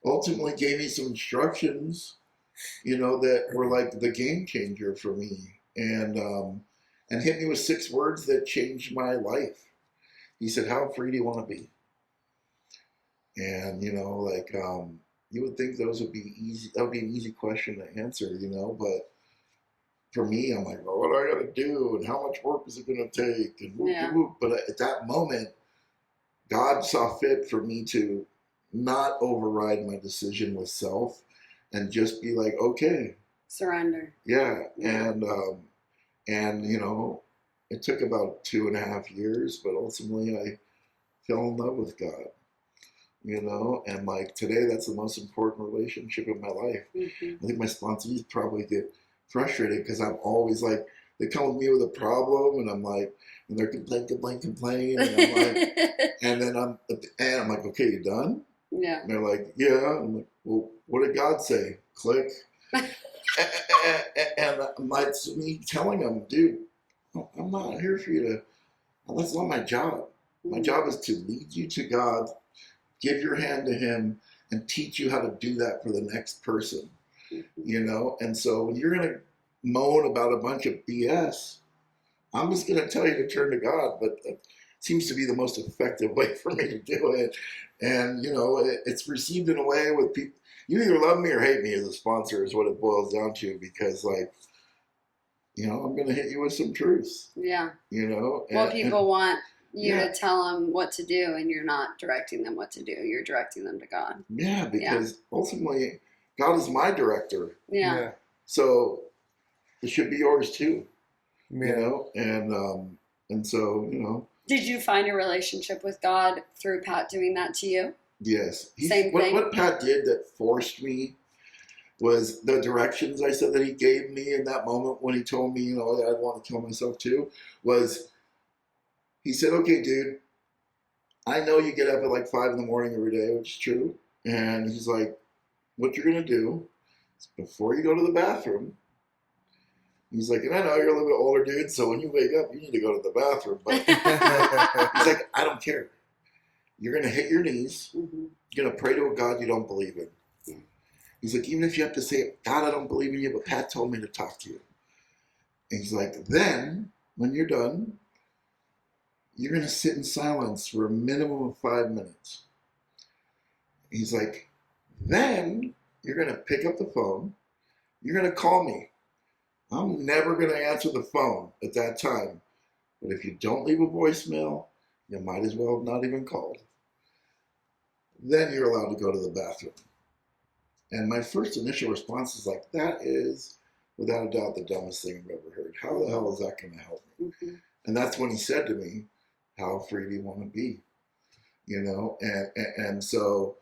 Speaker 5: ultimately gave me some instructions, you know, that were like the game changer for me. And hit me with 6 words that changed my life. He said, how free do you want to be? And, you know, like, you would think those would be easy. That would be an easy question to answer, you know, but for me, I'm like, well, what do I got to do? And how much work is it going to take? And
Speaker 3: yeah.
Speaker 5: But at that moment, God saw fit for me to not override my decision with self and just be like, okay.
Speaker 3: Surrender.
Speaker 5: Yeah. And you know, it took about 2.5 years, but ultimately I fell in love with God. You know, and like today, that's the most important relationship in my life.
Speaker 3: Mm-hmm.
Speaker 5: I think my sponsees probably get frustrated because I'm always like, they come with me with a problem, and I'm like, and they're complain, and I'm like, and then I'm like, okay, you done?
Speaker 3: Yeah.
Speaker 5: And they're like, yeah. I'm like, well, what did God say? Click. and I'm like, it's me telling them, dude, I'm not here for you to. That's not my job. My job is to lead you to God. Give your hand to him and teach you how to do that for the next person, you know? And so when you're going to moan about a bunch of BS, I'm just going to tell you to turn to God. But seems to be the most effective way for me to do it. And, you know, it's received in a way with people. You either love me or hate me as a sponsor is what it boils down to, because, like, you know, I'm going to hit you with some truth.
Speaker 3: Yeah.
Speaker 5: You know?
Speaker 3: Well, people want you
Speaker 5: yeah.
Speaker 3: to tell them what to do, and you're not directing them what to do. You're directing them to God.
Speaker 5: Yeah, because ultimately, God is my director.
Speaker 3: Yeah.
Speaker 5: So it should be yours too.
Speaker 4: Yeah.
Speaker 5: You know? And so, you know.
Speaker 3: Did you find a relationship with God through Pat doing that to you?
Speaker 5: Yes.
Speaker 3: Same thing.
Speaker 5: What Pat did that forced me was the directions I said that he gave me in that moment when he told me, you know, that I'd want to kill myself too, was he said, okay, dude, I know you get up at like 5 a.m. every day, which is true. And he's like, what you're going to do is before you go to the bathroom, he's like, and I know you're a little bit older, dude, so when you wake up, you need to go to the bathroom. But he's like, I don't care. You're going to hit your knees.
Speaker 3: Mm-hmm.
Speaker 5: You're going to pray to a God you don't believe in.
Speaker 3: Yeah.
Speaker 5: He's like, even if you have to say, God, I don't believe in you, but Pat told me to talk to you. And he's like, then, when you're done, you're going to sit in silence for a minimum of 5 minutes. He's like, then you're going to pick up the phone. You're going to call me. I'm never going to answer the phone at that time. But if you don't leave a voicemail, you might as well have not even called. Then you're allowed to go to the bathroom. And my first initial response is like, that is, without a doubt, the dumbest thing I've ever heard. How the hell is that going to help me?
Speaker 3: Mm-hmm.
Speaker 5: And that's when he said to me, how free do you want to be? You know, and so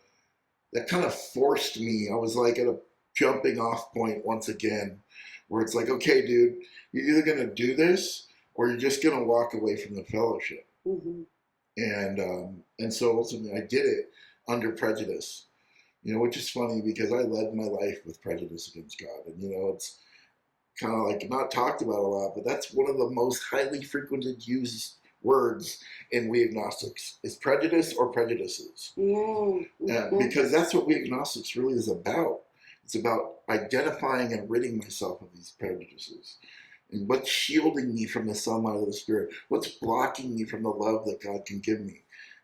Speaker 5: that kind of forced me. I was like at a jumping off point once again, where it's like, okay, dude, you're either going to do this or you're just going to walk away from the fellowship.
Speaker 3: Mm-hmm.
Speaker 5: And so ultimately I did it under prejudice, you know, which is funny because I led my life with prejudice against God. And, you know, it's kind of like not talked about a lot, but that's one of the most highly frequented used words in we agnostics is prejudice or prejudices.
Speaker 3: Mm-hmm.
Speaker 5: Because that's what we agnostics really is about. It's about identifying and ridding myself of these prejudices. And what's shielding me from the sunlight of the Spirit? What's blocking me from the love that God can give me?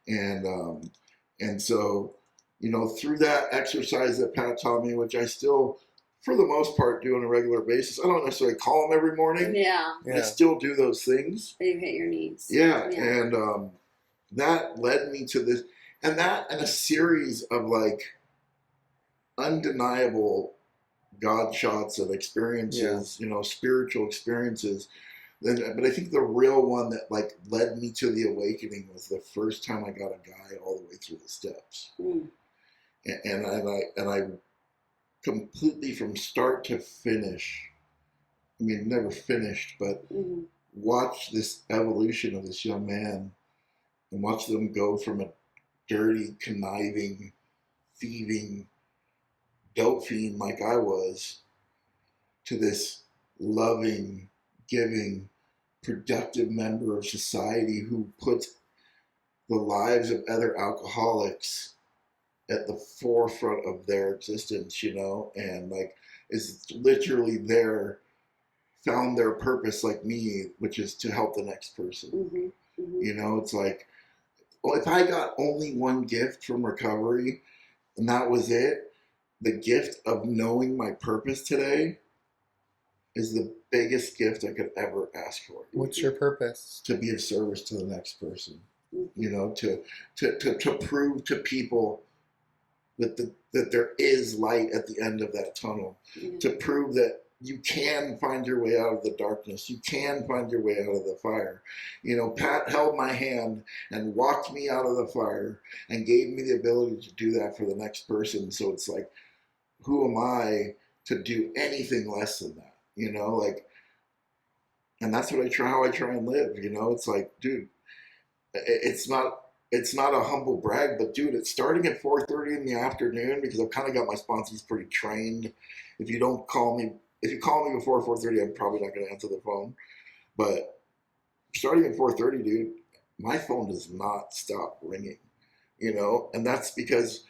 Speaker 5: And so, you know, through that exercise that Pat taught me, which I still, for the most part, do on a regular basis. I don't necessarily call him every morning.
Speaker 3: Yeah.
Speaker 5: I still do those things.
Speaker 3: You hit your knees.
Speaker 5: Yeah. And that led me to this, and a series of like undeniable God shots of experiences, you know, spiritual experiences. But I think the real one that like led me to the awakening was the first time I got a guy all the way through the steps.
Speaker 3: Mm.
Speaker 5: And I completely from start to finish, I mean, never finished, but watched this evolution of this young man and watch them go from a dirty, conniving, thieving dope fiend like I was to this loving, giving, productive member of society who puts the lives of other alcoholics at the forefront of their existence, you know, and like is literally there, found their purpose like me, which is to help the next person.
Speaker 3: Mm-hmm. Mm-hmm.
Speaker 5: You know, it's like, well, if I got only one gift from recovery and that was it, the gift of knowing my purpose today is the biggest gift I could ever ask for.
Speaker 4: What's your purpose?
Speaker 5: To be of service to the next person. You know, to prove to people that there is light at the end of that tunnel.
Speaker 3: Mm-hmm.
Speaker 5: To prove that you can find your way out of the darkness. You can find your way out of the fire. You know, Pat held my hand and walked me out of the fire and gave me the ability to do that for the next person. So it's like, who am I to do anything less than that? You know, like, and that's what how I try and live. You know, it's like, dude, it's not a humble brag, but dude, it's starting at 4:30 in the afternoon because I've kind of got my sponsors pretty trained. If you call me before 4:30, I'm probably not going to answer the phone. But starting at 4:30, dude, my phone does not stop ringing. You know, and that's because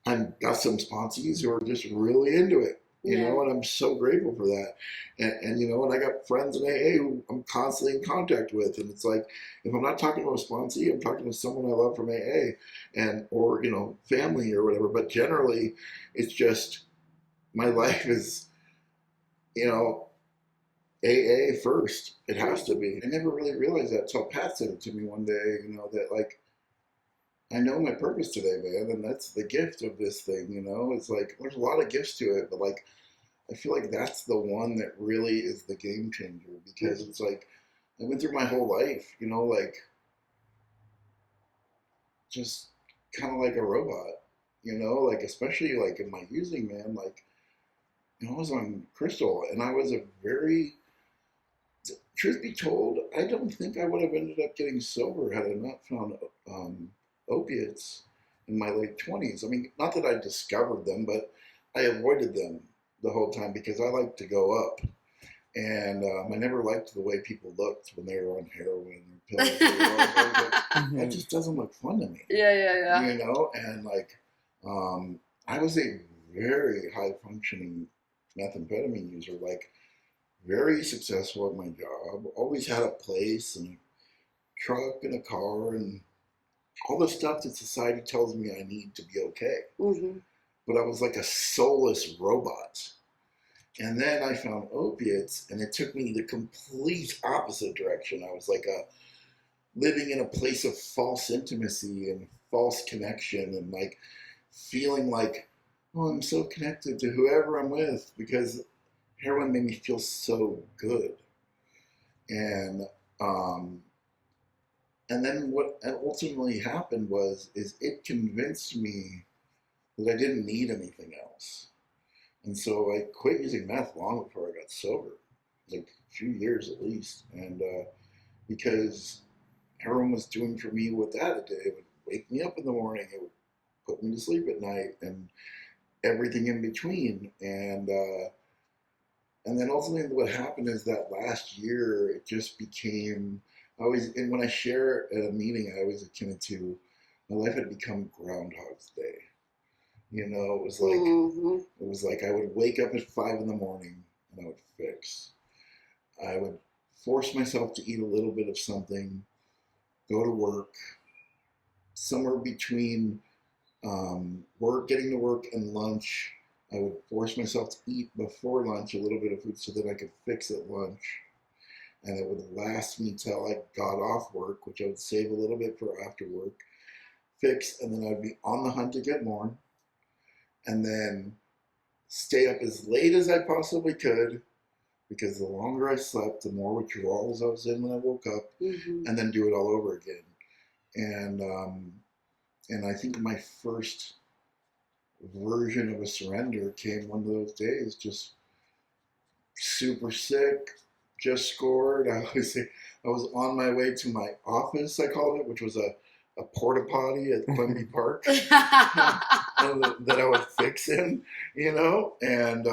Speaker 5: I've got some sponsees who are just really into it. You
Speaker 3: Yeah.
Speaker 5: know, and I'm so grateful for that. And you know, and I got friends in AA who I'm constantly in contact with, and it's like if I'm not talking to a sponsee, I'm talking to someone I love from AA, and or you know, family or whatever. But generally, it's just my life is, you know, AA first. It has to be. I never really realized that until Pat said it to me one day. You know that like I know my purpose today, man, and that's the gift of this thing. You know, it's like there's a lot of gifts to it, but like I feel like that's the one that really is the game changer because it's like I went through my whole life, you know, like just kind of like a robot, you know, like especially like in my using, man, like you know, I was on crystal and I was a very, truth be told, I don't think I would have ended up getting sober had I not found opiates in my late 20s. I mean, not that I discovered them, but I avoided them the whole time because I like to go up. And I never liked the way people looked when they were on heroin or pills. That just doesn't look fun to me.
Speaker 3: Yeah.
Speaker 5: You know, and like I was a very high functioning methamphetamine user, like very successful at my job, always had a place and a truck and a car and all the stuff that society tells me I need to be okay.
Speaker 3: Mm-hmm.
Speaker 5: But I was like a soulless robot. And then I found opiates, and it took me the complete opposite direction. I was like living in a place of false intimacy and false connection, and like feeling like, oh, I'm so connected to whoever I'm with because heroin made me feel so good. And um, and then what ultimately happened is it convinced me that I didn't need anything else. And so I quit using meth long before I got sober, like a few years at least. And because heroin was doing for me what that did, it would wake me up in the morning, it would put me to sleep at night, and everything in between. And then ultimately what happened is that last year, it just became, and when I share at a meeting, I always akin it to, my life had become Groundhog's Day. You know, it was like I would wake up at 5 in the morning and I would fix. I would force myself to eat a little bit of something, go to work, somewhere between getting to work and lunch. I would force myself to eat before lunch a little bit of food so that I could fix at lunch. And it would last me till I got off work, which I would save a little bit for after work, fix, and then I'd be on the hunt to get more. And then stay up as late as I possibly could, because the longer I slept, the more withdrawals I was in when I woke up, and then do it all over again. And I think my first version of a surrender came one of those days, just super sick, just scored. I was on my way to my office, I called it, which was a porta potty at Quimby Park that I would fix in, you know, and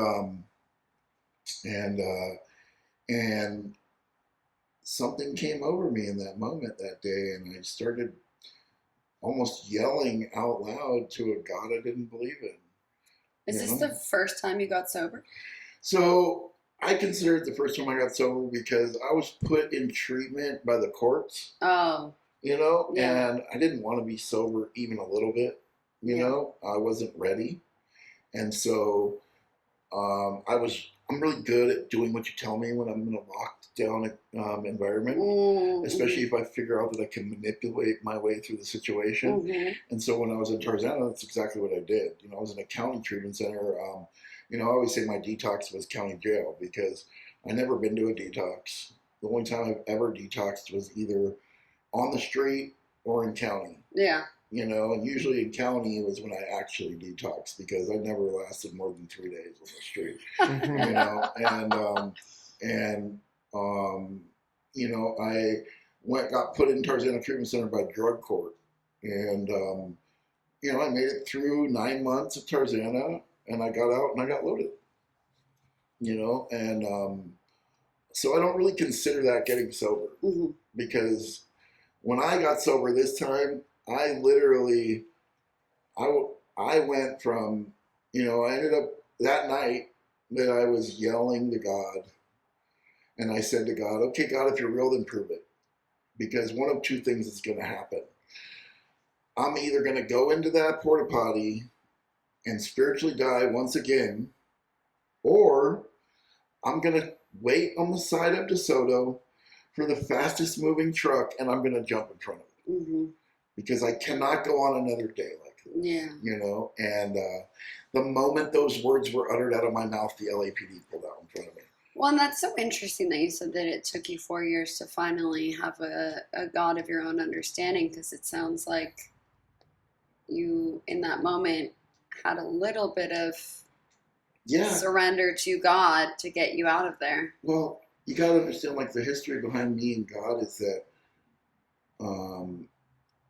Speaker 5: something came over me in that moment that day, and I started almost yelling out loud to a God I didn't believe in.
Speaker 3: Is this the first time you got sober?
Speaker 5: So I consider it the first time I got sober because I was put in treatment by the courts.
Speaker 3: Oh.
Speaker 5: You know,
Speaker 3: Yeah.
Speaker 5: and I didn't want to be sober even a little bit. You know, I wasn't ready. And so I'm really good at doing what you tell me when I'm in a locked down environment, especially if I figure out that I can manipulate my way through the situation. And so when I was in Tarzana, that's exactly what I did. You know, I was in a county treatment center. You know, I always say my detox was county jail because I never been to a detox. The only time I've ever detoxed was either on the street or in county. Yeah. You know, and usually in county was when I actually detoxed because I never lasted more than 3 days on the street. You know, you know, I got put in Tarzana Treatment Center by drug court, and you know, I made it through 9 months of Tarzana, and I got out and I got loaded. You know, and so I don't really consider that getting sober because when I got sober this time, I literally, I went from, you know, I ended up that night, that I was yelling to God, and I said to God, okay, God, if you're real, then prove it. Because one of two things is going to happen. I'm either going to go into that porta potty and spiritually die once again, or I'm going to wait on the side of DeSoto for the fastest moving truck, and I'm going to jump in front of it.
Speaker 3: Mm-hmm.
Speaker 5: Because I cannot go on another day like this.
Speaker 3: Yeah.
Speaker 5: You know, and the moment those words were uttered out of my mouth, the LAPD pulled out in front of me.
Speaker 3: Well, and that's so interesting that you said that it took you 4 years to finally have a God of your own understanding, because it sounds like you, in that moment, had a little bit of surrender to God to get you out of there.
Speaker 5: Well, you got to understand, like, the history behind me and God is that,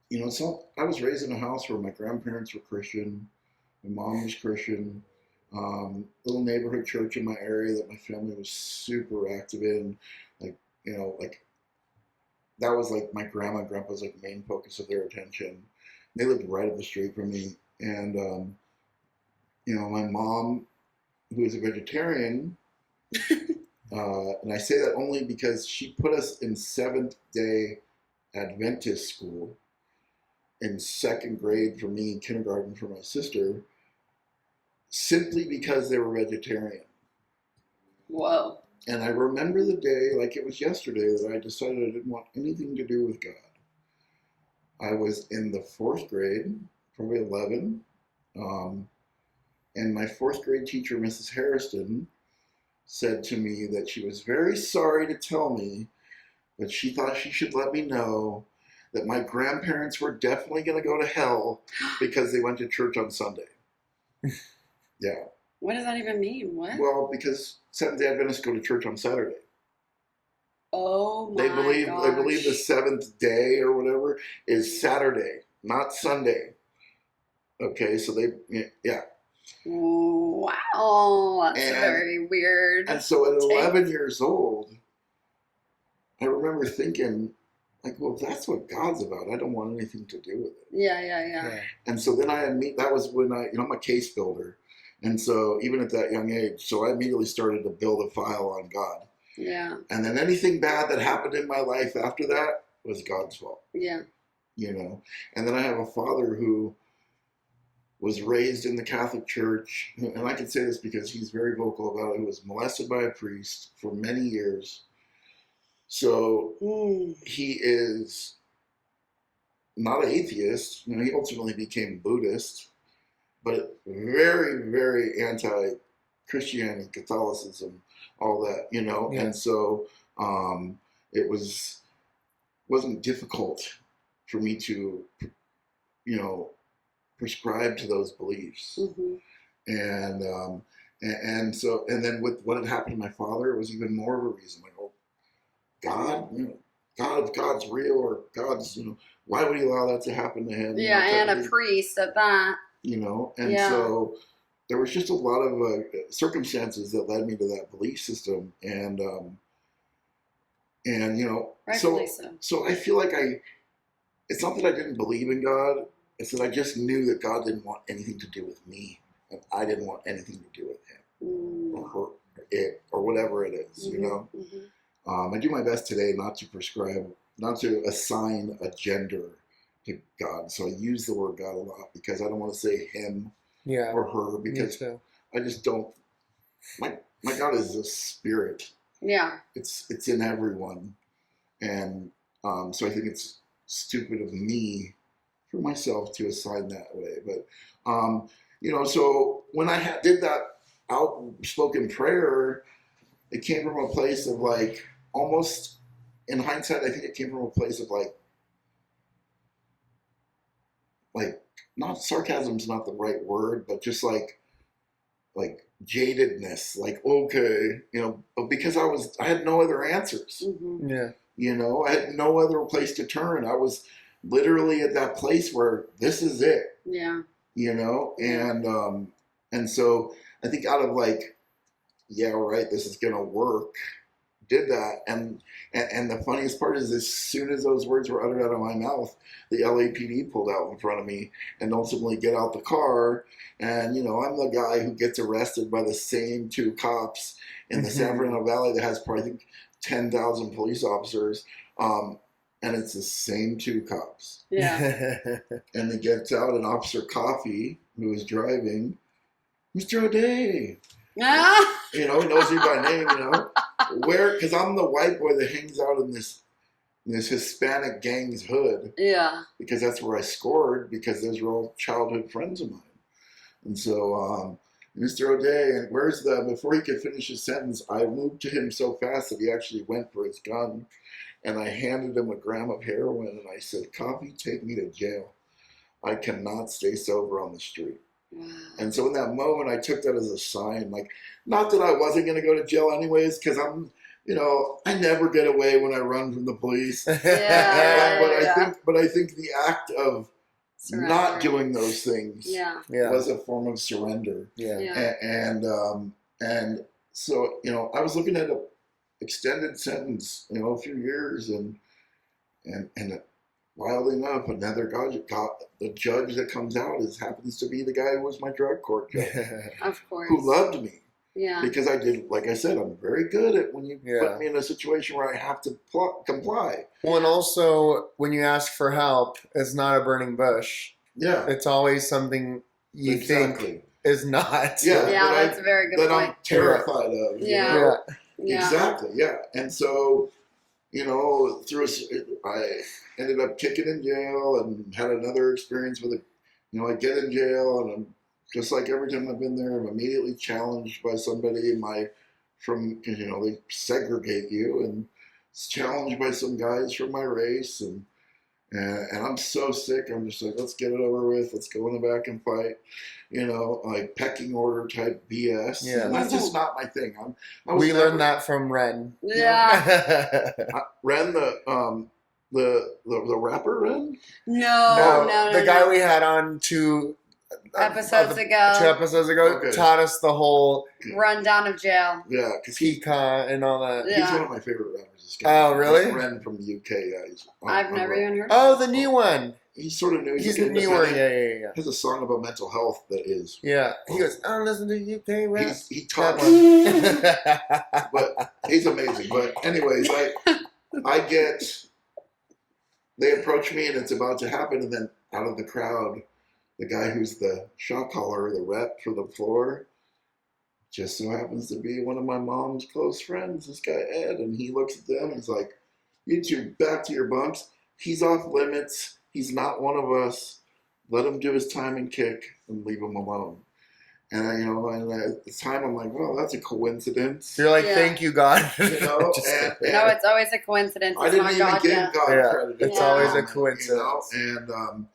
Speaker 5: you know, so I was raised in a house where my grandparents were Christian, my mom was Christian, little neighborhood church in my area that my family was super active in, like, you know, like, that was like my grandma and grandpa's like main focus of their attention. They lived right up the street from me, and you know, my mom, who is a vegetarian, and I say that only because she put us in Seventh-day Adventist school in second grade for me and kindergarten for my sister, simply because they were vegetarian.
Speaker 3: Whoa.
Speaker 5: And I remember the day like it was yesterday that I decided I didn't want anything to do with God. I was in the fourth grade, probably 11, and my fourth grade teacher, Mrs. Harrison, said to me that she was very sorry to tell me, but she thought she should let me know that my grandparents were definitely going to go to hell because they went to church on Sunday. Yeah.
Speaker 3: What does that even mean? What?
Speaker 5: Well, because Seventh-day Adventists go to church on Saturday.
Speaker 3: Oh my
Speaker 5: They believe
Speaker 3: gosh.
Speaker 5: the seventh day or whatever is Saturday, not Sunday. Okay, so yeah.
Speaker 3: Wow, that's very weird.
Speaker 5: And so at 11 years old, I remember thinking, like, well, that's what God's about. I don't want anything to do with it.
Speaker 3: Yeah.
Speaker 5: And so then that was when I'm a case builder. And so even at that young age, so I immediately started to build a file on God.
Speaker 3: Yeah.
Speaker 5: And then anything bad that happened in my life after that was God's fault.
Speaker 3: Yeah.
Speaker 5: You know, and then I have a father who was raised in the Catholic Church, and I can say this because he's very vocal about it, who was molested by a priest for many years. So he is not an atheist. You know, he ultimately became Buddhist, but very, very anti-Christianity, Catholicism, all that, you know.
Speaker 4: Yeah.
Speaker 5: And so it wasn't difficult for me to, you know, prescribe to those beliefs.
Speaker 3: Mm-hmm.
Speaker 5: And so, and then with what had happened to my father, it was even more of a reason, like, oh, God, you know, God, if God's real, or God's, you know, why would he allow that to happen to him?
Speaker 3: Yeah,
Speaker 5: you know,
Speaker 3: and a priest at that.
Speaker 5: You know, and so there was just a lot of circumstances that led me to that belief system, and you know, so I feel like it's not that I didn't believe in God, it's that I just knew that God didn't want anything to do with me, and I didn't want anything to do with him or her, or it, or whatever it is, you know. I do my best today not to assign a gender to God. So I use the word God a lot because I don't want to say him or her, because I just don't. My God is a spirit. Yeah. It's in everyone, and so I think it's stupid of me for myself to assign that way. But you know, so when I did that outspoken prayer, it came from a place of like, almost in hindsight, I think it came from a place of like not sarcasm's not the right word, but just like jadedness, like, okay, you know, because I had no other answers. Yeah. You know, I had no other place to turn. I was literally at that place where this is it. Yeah. You know, and so I think out of like, yeah, right, this is gonna work did that. And the funniest part is, as soon as those words were uttered out of my mouth, the LAPD pulled out in front of me and ultimately get out the car. And, you know, I'm the guy who gets arrested by the same two cops in the San Fernando Valley that has probably, I think, 10,000 police officers. And it's the same two cops.
Speaker 3: Yeah.
Speaker 5: And he gets out, and Officer Coffee, who is driving, Mr. O'Day.
Speaker 3: Ah!
Speaker 5: You know, he knows me by name, you know. Because I'm the white boy that hangs out in this Hispanic gang's hood.
Speaker 3: Yeah.
Speaker 5: Because that's where I scored, because those were all childhood friends of mine. And so, Mr. O'Day, and before he could finish his sentence, I moved to him so fast that he actually went for his gun. And I handed him a gram of heroin, and I said, Coffee, take me to jail. I cannot stay sober on the street.
Speaker 3: Wow.
Speaker 5: And so in that moment, I took that as a sign. Like, not that I wasn't going to go to jail anyways, because I'm, you know, I never get away when I run from the police.
Speaker 3: Yeah.
Speaker 5: But I think the act of
Speaker 3: Surrender.
Speaker 5: not doing those things
Speaker 3: Yeah.
Speaker 5: was a form of surrender.
Speaker 3: Yeah.
Speaker 5: And so, you know, I was looking at a extended sentence, you know, a few years, and wildly enough, another the judge that comes out happens to be the guy who was my drug court judge,
Speaker 3: Of course.
Speaker 5: who loved me.
Speaker 3: Yeah.
Speaker 5: Because I did, like I said, I'm very good at when you put me in a situation where I have to comply.
Speaker 4: Well, and also when you ask for help, it's not a burning bush.
Speaker 5: Yeah.
Speaker 4: It's always something you think is not.
Speaker 5: Yeah,
Speaker 3: that's a very good
Speaker 5: that
Speaker 3: point.
Speaker 5: I'm terrified of. You
Speaker 3: Yeah.
Speaker 5: know?
Speaker 3: Yeah.
Speaker 5: Exactly, yeah. And so, you know, I ended up kicking in jail and had another experience with it. You know, I get in jail, and I'm just like every time I've been there, I'm immediately challenged by somebody because, you know, they segregate you, and it's challenged by some guys from my race, and I'm so sick. I'm just like, let's get it over with. Let's go in the back and fight. You know, like pecking order type BS.
Speaker 4: Yeah.
Speaker 5: And that's just not my thing.
Speaker 4: We learned that from Ren.
Speaker 3: Yeah.
Speaker 5: Ren, the rapper Ren?
Speaker 3: No.
Speaker 4: The guy we had on two
Speaker 3: episodes ago.
Speaker 4: 2 episodes ago taught us the whole
Speaker 3: rundown of jail.
Speaker 5: Yeah, because
Speaker 4: Pika and all that.
Speaker 3: Yeah.
Speaker 5: he's one of my favorite rappers. This guy.
Speaker 4: Oh, really?
Speaker 5: Ren from the UK.
Speaker 3: I've never even heard of
Speaker 4: Oh, the new one.
Speaker 5: He's sort of new.
Speaker 4: He's newer. Yeah.
Speaker 5: He has a song about mental health that is.
Speaker 4: Yeah. He goes, I don't listen to UK rap.
Speaker 5: He taught
Speaker 4: That
Speaker 5: but he's amazing. But anyways, they approach me, and it's about to happen, and then out of the crowd, the guy who's the shot caller, the rep for the floor, just so happens to be one of my mom's close friends, this guy Ed, and he looks at them and he's like, you two back to your bunks. He's off limits. He's not one of us. Let him do his time and kick and leave him alone. And at the time I'm like, well, that's a coincidence.
Speaker 4: You're like, thank you, God.
Speaker 5: You know,
Speaker 3: no, it's always a coincidence.
Speaker 5: I didn't even give God credit.
Speaker 4: It's always a coincidence.
Speaker 5: You know?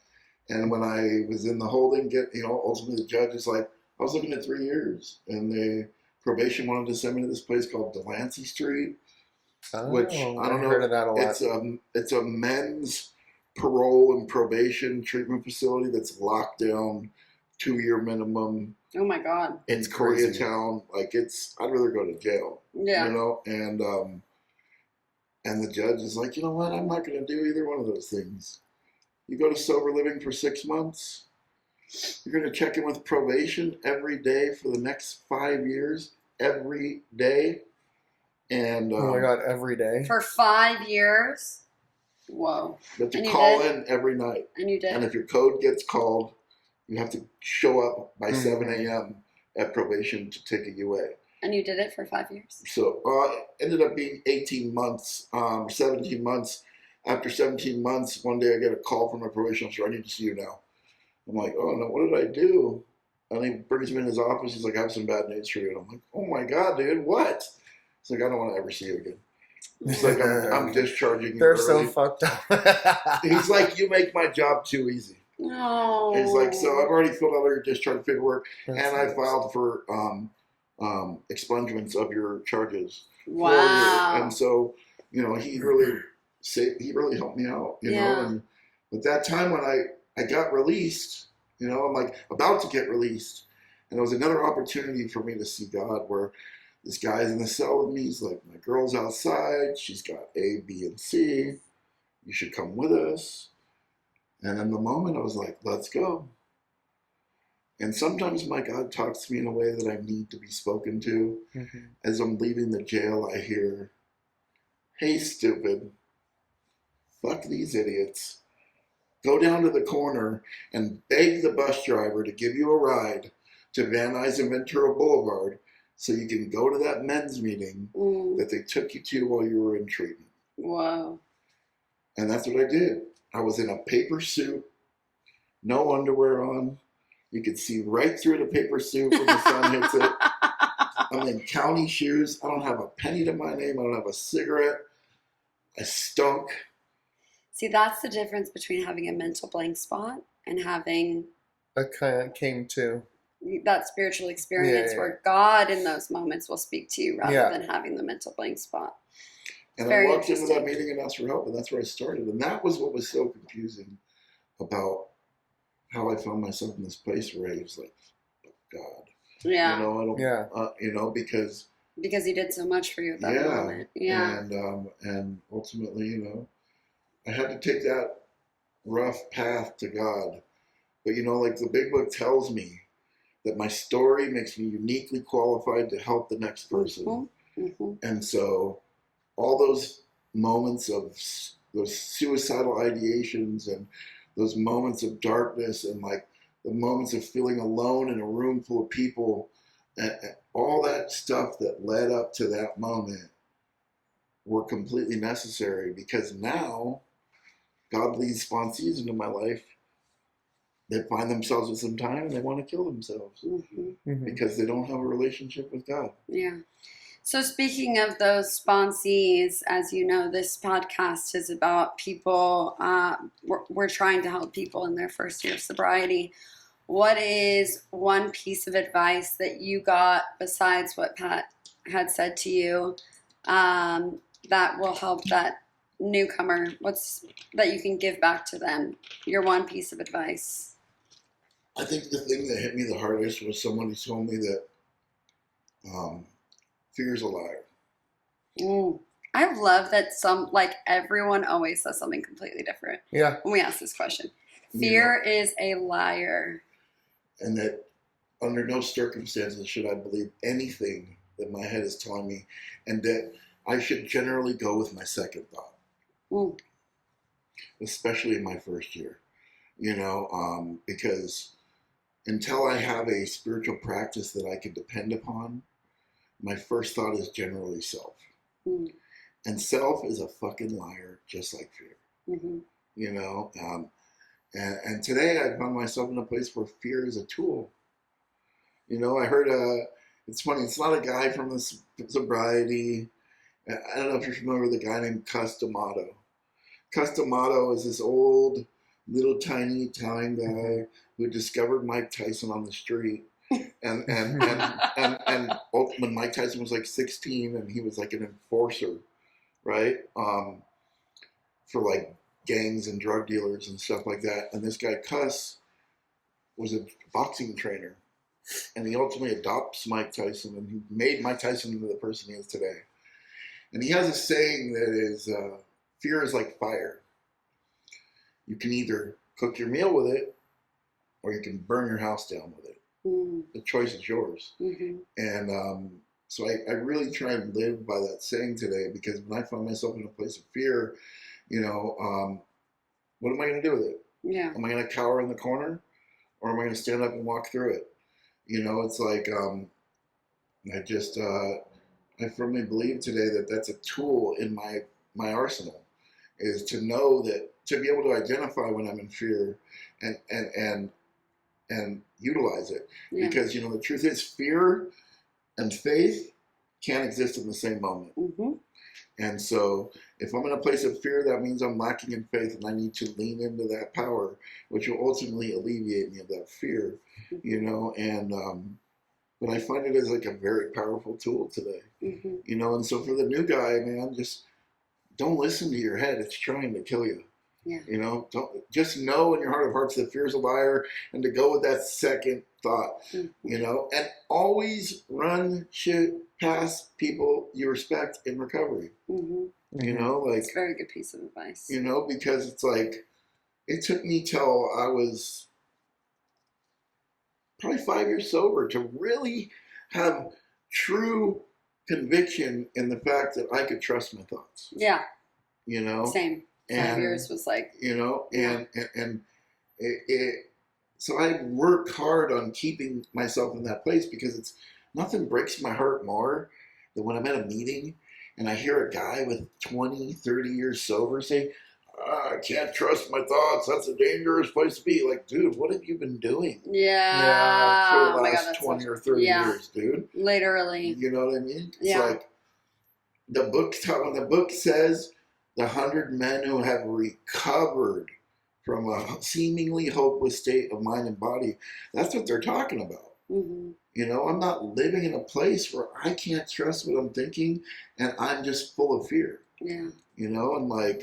Speaker 5: And when I was in the holding, ultimately the judge is like, I was looking at 3 years, and the probation wanted to send me to this place called Delancey Street, which I don't know.
Speaker 4: Heard of that a lot.
Speaker 5: It's a men's parole and probation treatment facility that's locked down, 2-year minimum.
Speaker 3: Oh my God!
Speaker 5: In Koreatown, like I'd rather go to jail.
Speaker 3: Yeah.
Speaker 5: You know, and the judge is like, you know what? I'm not going to do either one of those things. You go to sober living for 6 months. You're going to check in with probation every day for the next 5 years, every day. And
Speaker 4: oh my God, every day
Speaker 3: for 5 years. Whoa!
Speaker 5: But you call in every night,
Speaker 3: and you did.
Speaker 5: And if your code gets called, you have to show up by 7 a.m. at probation to take a UA.
Speaker 3: And you did it for 5 years.
Speaker 5: So it ended up being 18 months, 17 months. After 17 months, one day I get a call from my probation officer. I need to see you now. I'm like, oh no, what did I do? And he brings me in his office. He's like, I have some bad news for you. And I'm like, oh my God, dude, what? He's like, I don't want to ever see you again. He's like, I'm discharging you.
Speaker 4: They're
Speaker 5: early.
Speaker 4: so fucked up.
Speaker 5: He's like, you make my job too easy.
Speaker 3: No.
Speaker 5: He's like, so I've already filled out all your discharge paperwork, and I filed for expungements of your charges.
Speaker 3: Wow.
Speaker 5: And so, he really helped me out, you know. And at that time when I got released, I'm like about to get released, and it was another opportunity for me to see God, where This guy's in the cell with me. He's like, my girl's outside. She's got A, B, and C. You should come with us. And in the moment, I was like, let's go. And sometimes my God talks to me in a way that I need to be spoken to.
Speaker 4: Mm-hmm.
Speaker 5: As I'm leaving the jail, I hear, hey, stupid, fuck these idiots. Go down to the corner and beg the bus driver to give you a ride to Van Nuys and Ventura Boulevard so you can go to that men's meeting that they took you to while you were in treatment.
Speaker 3: Wow.
Speaker 5: And that's what I did. I was in a paper suit, no underwear on. You could see right through the paper suit when the sun hits it. I'm in county shoes. I don't have a penny to my name. I don't have a cigarette. I stunk.
Speaker 3: See, that's the difference between having a mental blank spot and having
Speaker 4: I kind of came to.
Speaker 3: that spiritual experience
Speaker 4: Yeah.
Speaker 3: where God in those moments will speak to you rather
Speaker 4: Yeah.
Speaker 3: than having the mental blank spot.
Speaker 5: And
Speaker 3: Very
Speaker 5: I walked into
Speaker 3: interesting.
Speaker 5: that meeting and asked for help, and that's where I started. And that was what was so confusing about how I found myself in this place where I was like, oh, God.
Speaker 3: Yeah.
Speaker 5: You know, I don't,
Speaker 4: Yeah.
Speaker 5: because
Speaker 3: Because he did so much for you at that moment. Yeah.
Speaker 5: And ultimately, I had to take that rough path to God. But like the big book tells me that my story makes me uniquely qualified to help the next person.
Speaker 3: Mm-hmm.
Speaker 5: And so all those moments of those suicidal ideations and those moments of darkness and like the moments of feeling alone in a room full of people and all that stuff that led up to that moment were completely necessary, because now God leads sponsees into my life that find themselves with some time and they want to kill themselves
Speaker 3: Mm-hmm.
Speaker 5: because they don't have a relationship with God.
Speaker 3: Yeah. So speaking of those sponsees, as you know, this podcast is about people. We're trying to help people in their first year of sobriety. What is one piece of advice that you got besides what Pat had said to you that will help that newcomer? What's that you can give back to them? Your one piece of advice.
Speaker 5: I think the thing that hit me the hardest was someone who told me that fear is a liar.
Speaker 3: I love that everyone always says something completely different
Speaker 4: Yeah.
Speaker 3: when we ask this question. Fear is a liar.
Speaker 5: And that under no circumstances should I believe anything that my head is telling me, and that I should generally go with my second thought, especially in my first year, because until I have a spiritual practice that I can depend upon, my first thought is generally self. And self is a fucking liar, just like fear.
Speaker 3: Mm-hmm.
Speaker 5: And today I found myself in a place where fear is a tool. I heard it's funny, it's not a guy from the sobriety. I don't know if you're familiar with a guy named Customato. Customato is this old, little tiny Italian guy who discovered Mike Tyson on the street. And when Mike Tyson was like 16 and he was like an enforcer, right? For like gangs and drug dealers and stuff like that. And this guy Cuss was a boxing trainer, and he ultimately adopts Mike Tyson, and he made Mike Tyson into the person he is today. And he has a saying that is, fear is like fire. You can either cook your meal with it, or you can burn your house down with it. The choice is yours. And so I really try and live by that saying today, because when I find myself in a place of fear, what am I going to do with it?
Speaker 3: Yeah.
Speaker 5: Am I going to cower in the corner, or am I going to stand up and walk through it? It's like I firmly believe today that that's a tool in my arsenal, is to know that, to be able to identify when I'm in fear and utilize it.
Speaker 3: Yeah.
Speaker 5: Because the truth is, fear and faith can't exist in the same moment. And so if I'm in a place of fear, that means I'm lacking in faith, and I need to lean into that power, which will ultimately alleviate me of that fear, but I find it as like a very powerful tool today, and so for the new guy, man, just don't listen to your head. It's trying to kill you.
Speaker 3: Yeah.
Speaker 5: Don't just know in your heart of hearts that fear is a liar, and to go with that second thought, and always run shit past people you respect in recovery. You know, like,
Speaker 3: It's a very good piece of advice.
Speaker 5: you know, because it's like, it took me till I was probably 5 years sober to really have true conviction in the fact that I could trust my thoughts.
Speaker 3: Yeah,
Speaker 5: You know,
Speaker 3: same. 5
Speaker 5: and
Speaker 3: years was like,
Speaker 5: you know,
Speaker 3: Yeah.
Speaker 5: and it. So I work hard on keeping myself in that place because it's nothing breaks my heart more than when I'm at a meeting and I hear a guy with 20, 30 years sober say, "Ah, I can't trust my thoughts. That's a dangerous place to be." Like, dude, what have you been doing
Speaker 3: yeah.
Speaker 5: for the
Speaker 3: Oh my God,
Speaker 5: last
Speaker 3: that's
Speaker 5: 20
Speaker 3: such-
Speaker 5: or 30
Speaker 3: yeah.
Speaker 5: years, dude?
Speaker 3: Literally.
Speaker 5: You know what I mean? It's
Speaker 3: Yeah.
Speaker 5: like when the book says the 100 men who have recovered from a seemingly hopeless state of mind and body, that's what they're talking about.
Speaker 3: hmm
Speaker 5: You know, I'm not living in a place where I can't trust what I'm thinking and I'm just full of fear.
Speaker 3: Yeah,
Speaker 5: You know, and like,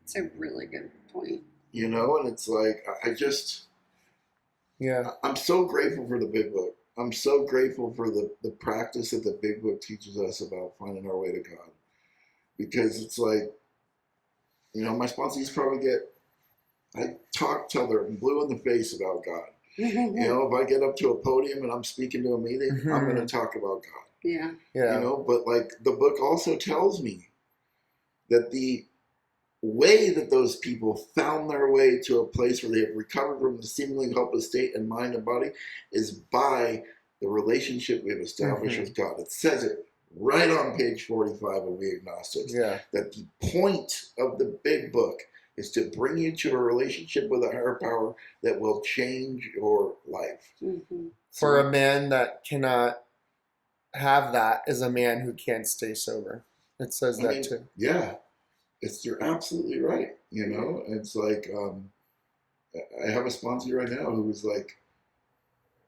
Speaker 3: it's a really good point.
Speaker 5: you know, and it's like, I just,
Speaker 4: Yeah.
Speaker 5: I'm so grateful for the big book. I'm so grateful for the practice that the big book teaches us about finding our way to God. Because it's like, you know, my sponsees probably I talk till they're blue in the face about God. You know, if I get up to a podium and I'm speaking to a meeting, I'm going to talk about God.
Speaker 3: Yeah.
Speaker 4: Yeah.
Speaker 5: You know, but like the book also tells me that the way that those people found their way to a place where they have recovered from the seemingly hopeless state in mind and body is by the relationship we've established with God. It says it right on page 45 of We Agnostics.
Speaker 4: Yeah.
Speaker 5: That the point of the big book is to bring you to a relationship with a higher power that will change your life.
Speaker 3: hmm
Speaker 4: For a man that cannot have that is a man who can't stay sober. It says that too.
Speaker 5: Yeah, you're absolutely right. You know, it's like I have a sponsor right now who's like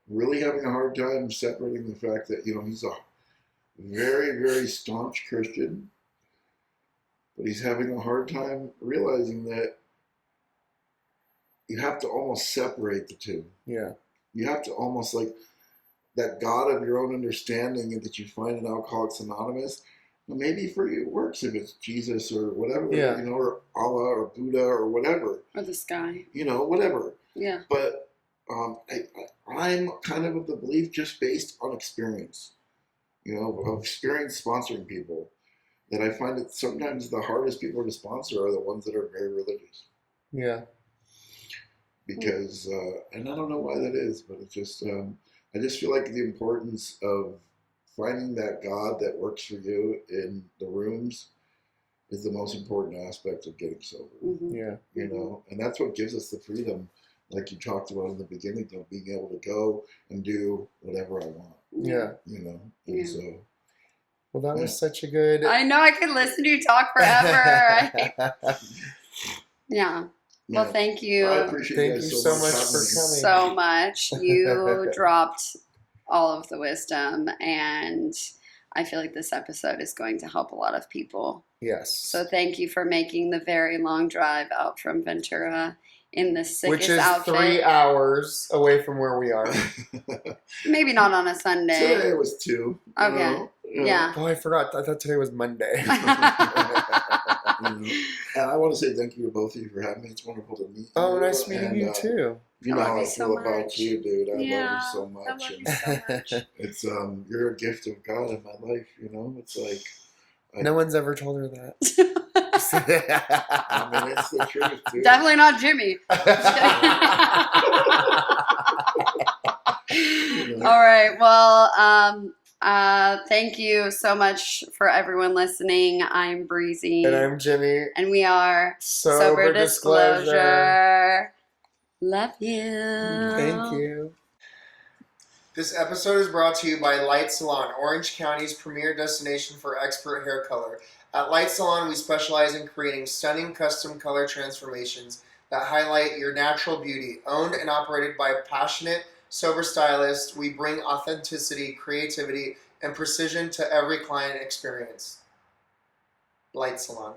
Speaker 5: really having a hard time separating the fact that, you know, he's a very, very staunch Christian, but he's having a hard time realizing that you have to almost separate the two.
Speaker 4: Yeah.
Speaker 5: You have to almost like that God of your own understanding that you find in Alcoholics Anonymous. Well, maybe for you it works if it's Jesus or whatever,
Speaker 4: Yeah.
Speaker 5: you know, or Allah or Buddha or whatever,
Speaker 3: Or the sky.
Speaker 5: you know, whatever.
Speaker 3: Yeah.
Speaker 5: But I'm kind of the belief just based on experience, you know, of experience sponsoring people, that I find that sometimes the hardest people to sponsor are the ones that are very religious.
Speaker 4: Yeah.
Speaker 5: Because, and I don't know why that is, but it just, I just feel like the importance of finding that God that works for you in the rooms is the most important aspect of getting sober.
Speaker 3: hmm
Speaker 4: Yeah.
Speaker 5: You know, and that's what gives us the freedom, like you talked about in the beginning, of being able to go and do whatever I want.
Speaker 4: Yeah.
Speaker 5: You know, and
Speaker 3: Yeah.
Speaker 5: so
Speaker 4: Well, that was such a good.
Speaker 3: I know I could listen to you talk forever. Yeah. Well,
Speaker 5: yeah,
Speaker 3: thank you
Speaker 5: I appreciate
Speaker 4: Thank
Speaker 5: guys
Speaker 4: you
Speaker 5: so
Speaker 4: so much
Speaker 5: much
Speaker 4: for
Speaker 5: having me.
Speaker 3: so much. You dropped all of the wisdom, and I feel like this episode is going to help a lot of people.
Speaker 4: Yes.
Speaker 3: So thank you for making the very long drive out from Ventura in the sickest
Speaker 4: Which is
Speaker 3: outfit.
Speaker 4: 3 hours away from where we are.
Speaker 3: Maybe not on a Sunday.
Speaker 5: Today was 2. You
Speaker 3: Okay.
Speaker 5: know?
Speaker 3: Yeah.
Speaker 4: Oh, I forgot. I thought today was Monday.
Speaker 5: You know, and I want to say thank you to both of you for having me. It's wonderful to meet you.
Speaker 4: Oh, nice meeting
Speaker 5: And,
Speaker 4: you too.
Speaker 5: You
Speaker 3: I
Speaker 5: know
Speaker 3: love
Speaker 5: how
Speaker 3: you
Speaker 5: I
Speaker 3: so
Speaker 5: feel about
Speaker 3: much.
Speaker 5: you, dude. I
Speaker 3: Yeah,
Speaker 5: love you so
Speaker 3: I
Speaker 5: much.
Speaker 3: love you
Speaker 5: And
Speaker 3: so much.
Speaker 5: it's you're a gift of God in my life. You know, it's like
Speaker 4: No one's ever told her that.
Speaker 5: I mean, it's the truth, dude.
Speaker 3: Definitely not Jimmy. All right. Well, thank you so much for everyone listening. I'm Breezy.
Speaker 4: And I'm Jimmy.
Speaker 3: And we are
Speaker 4: Sober Disclosure.
Speaker 3: Love you.
Speaker 4: Thank you. This episode is brought to you by Light Salon, Orange County's premier destination for expert hair color. At Light Salon, we specialize in creating stunning custom color transformations that highlight your natural beauty. Owned and operated by passionate, sober stylists, we bring authenticity, creativity, and precision to every client experience. Light Salon.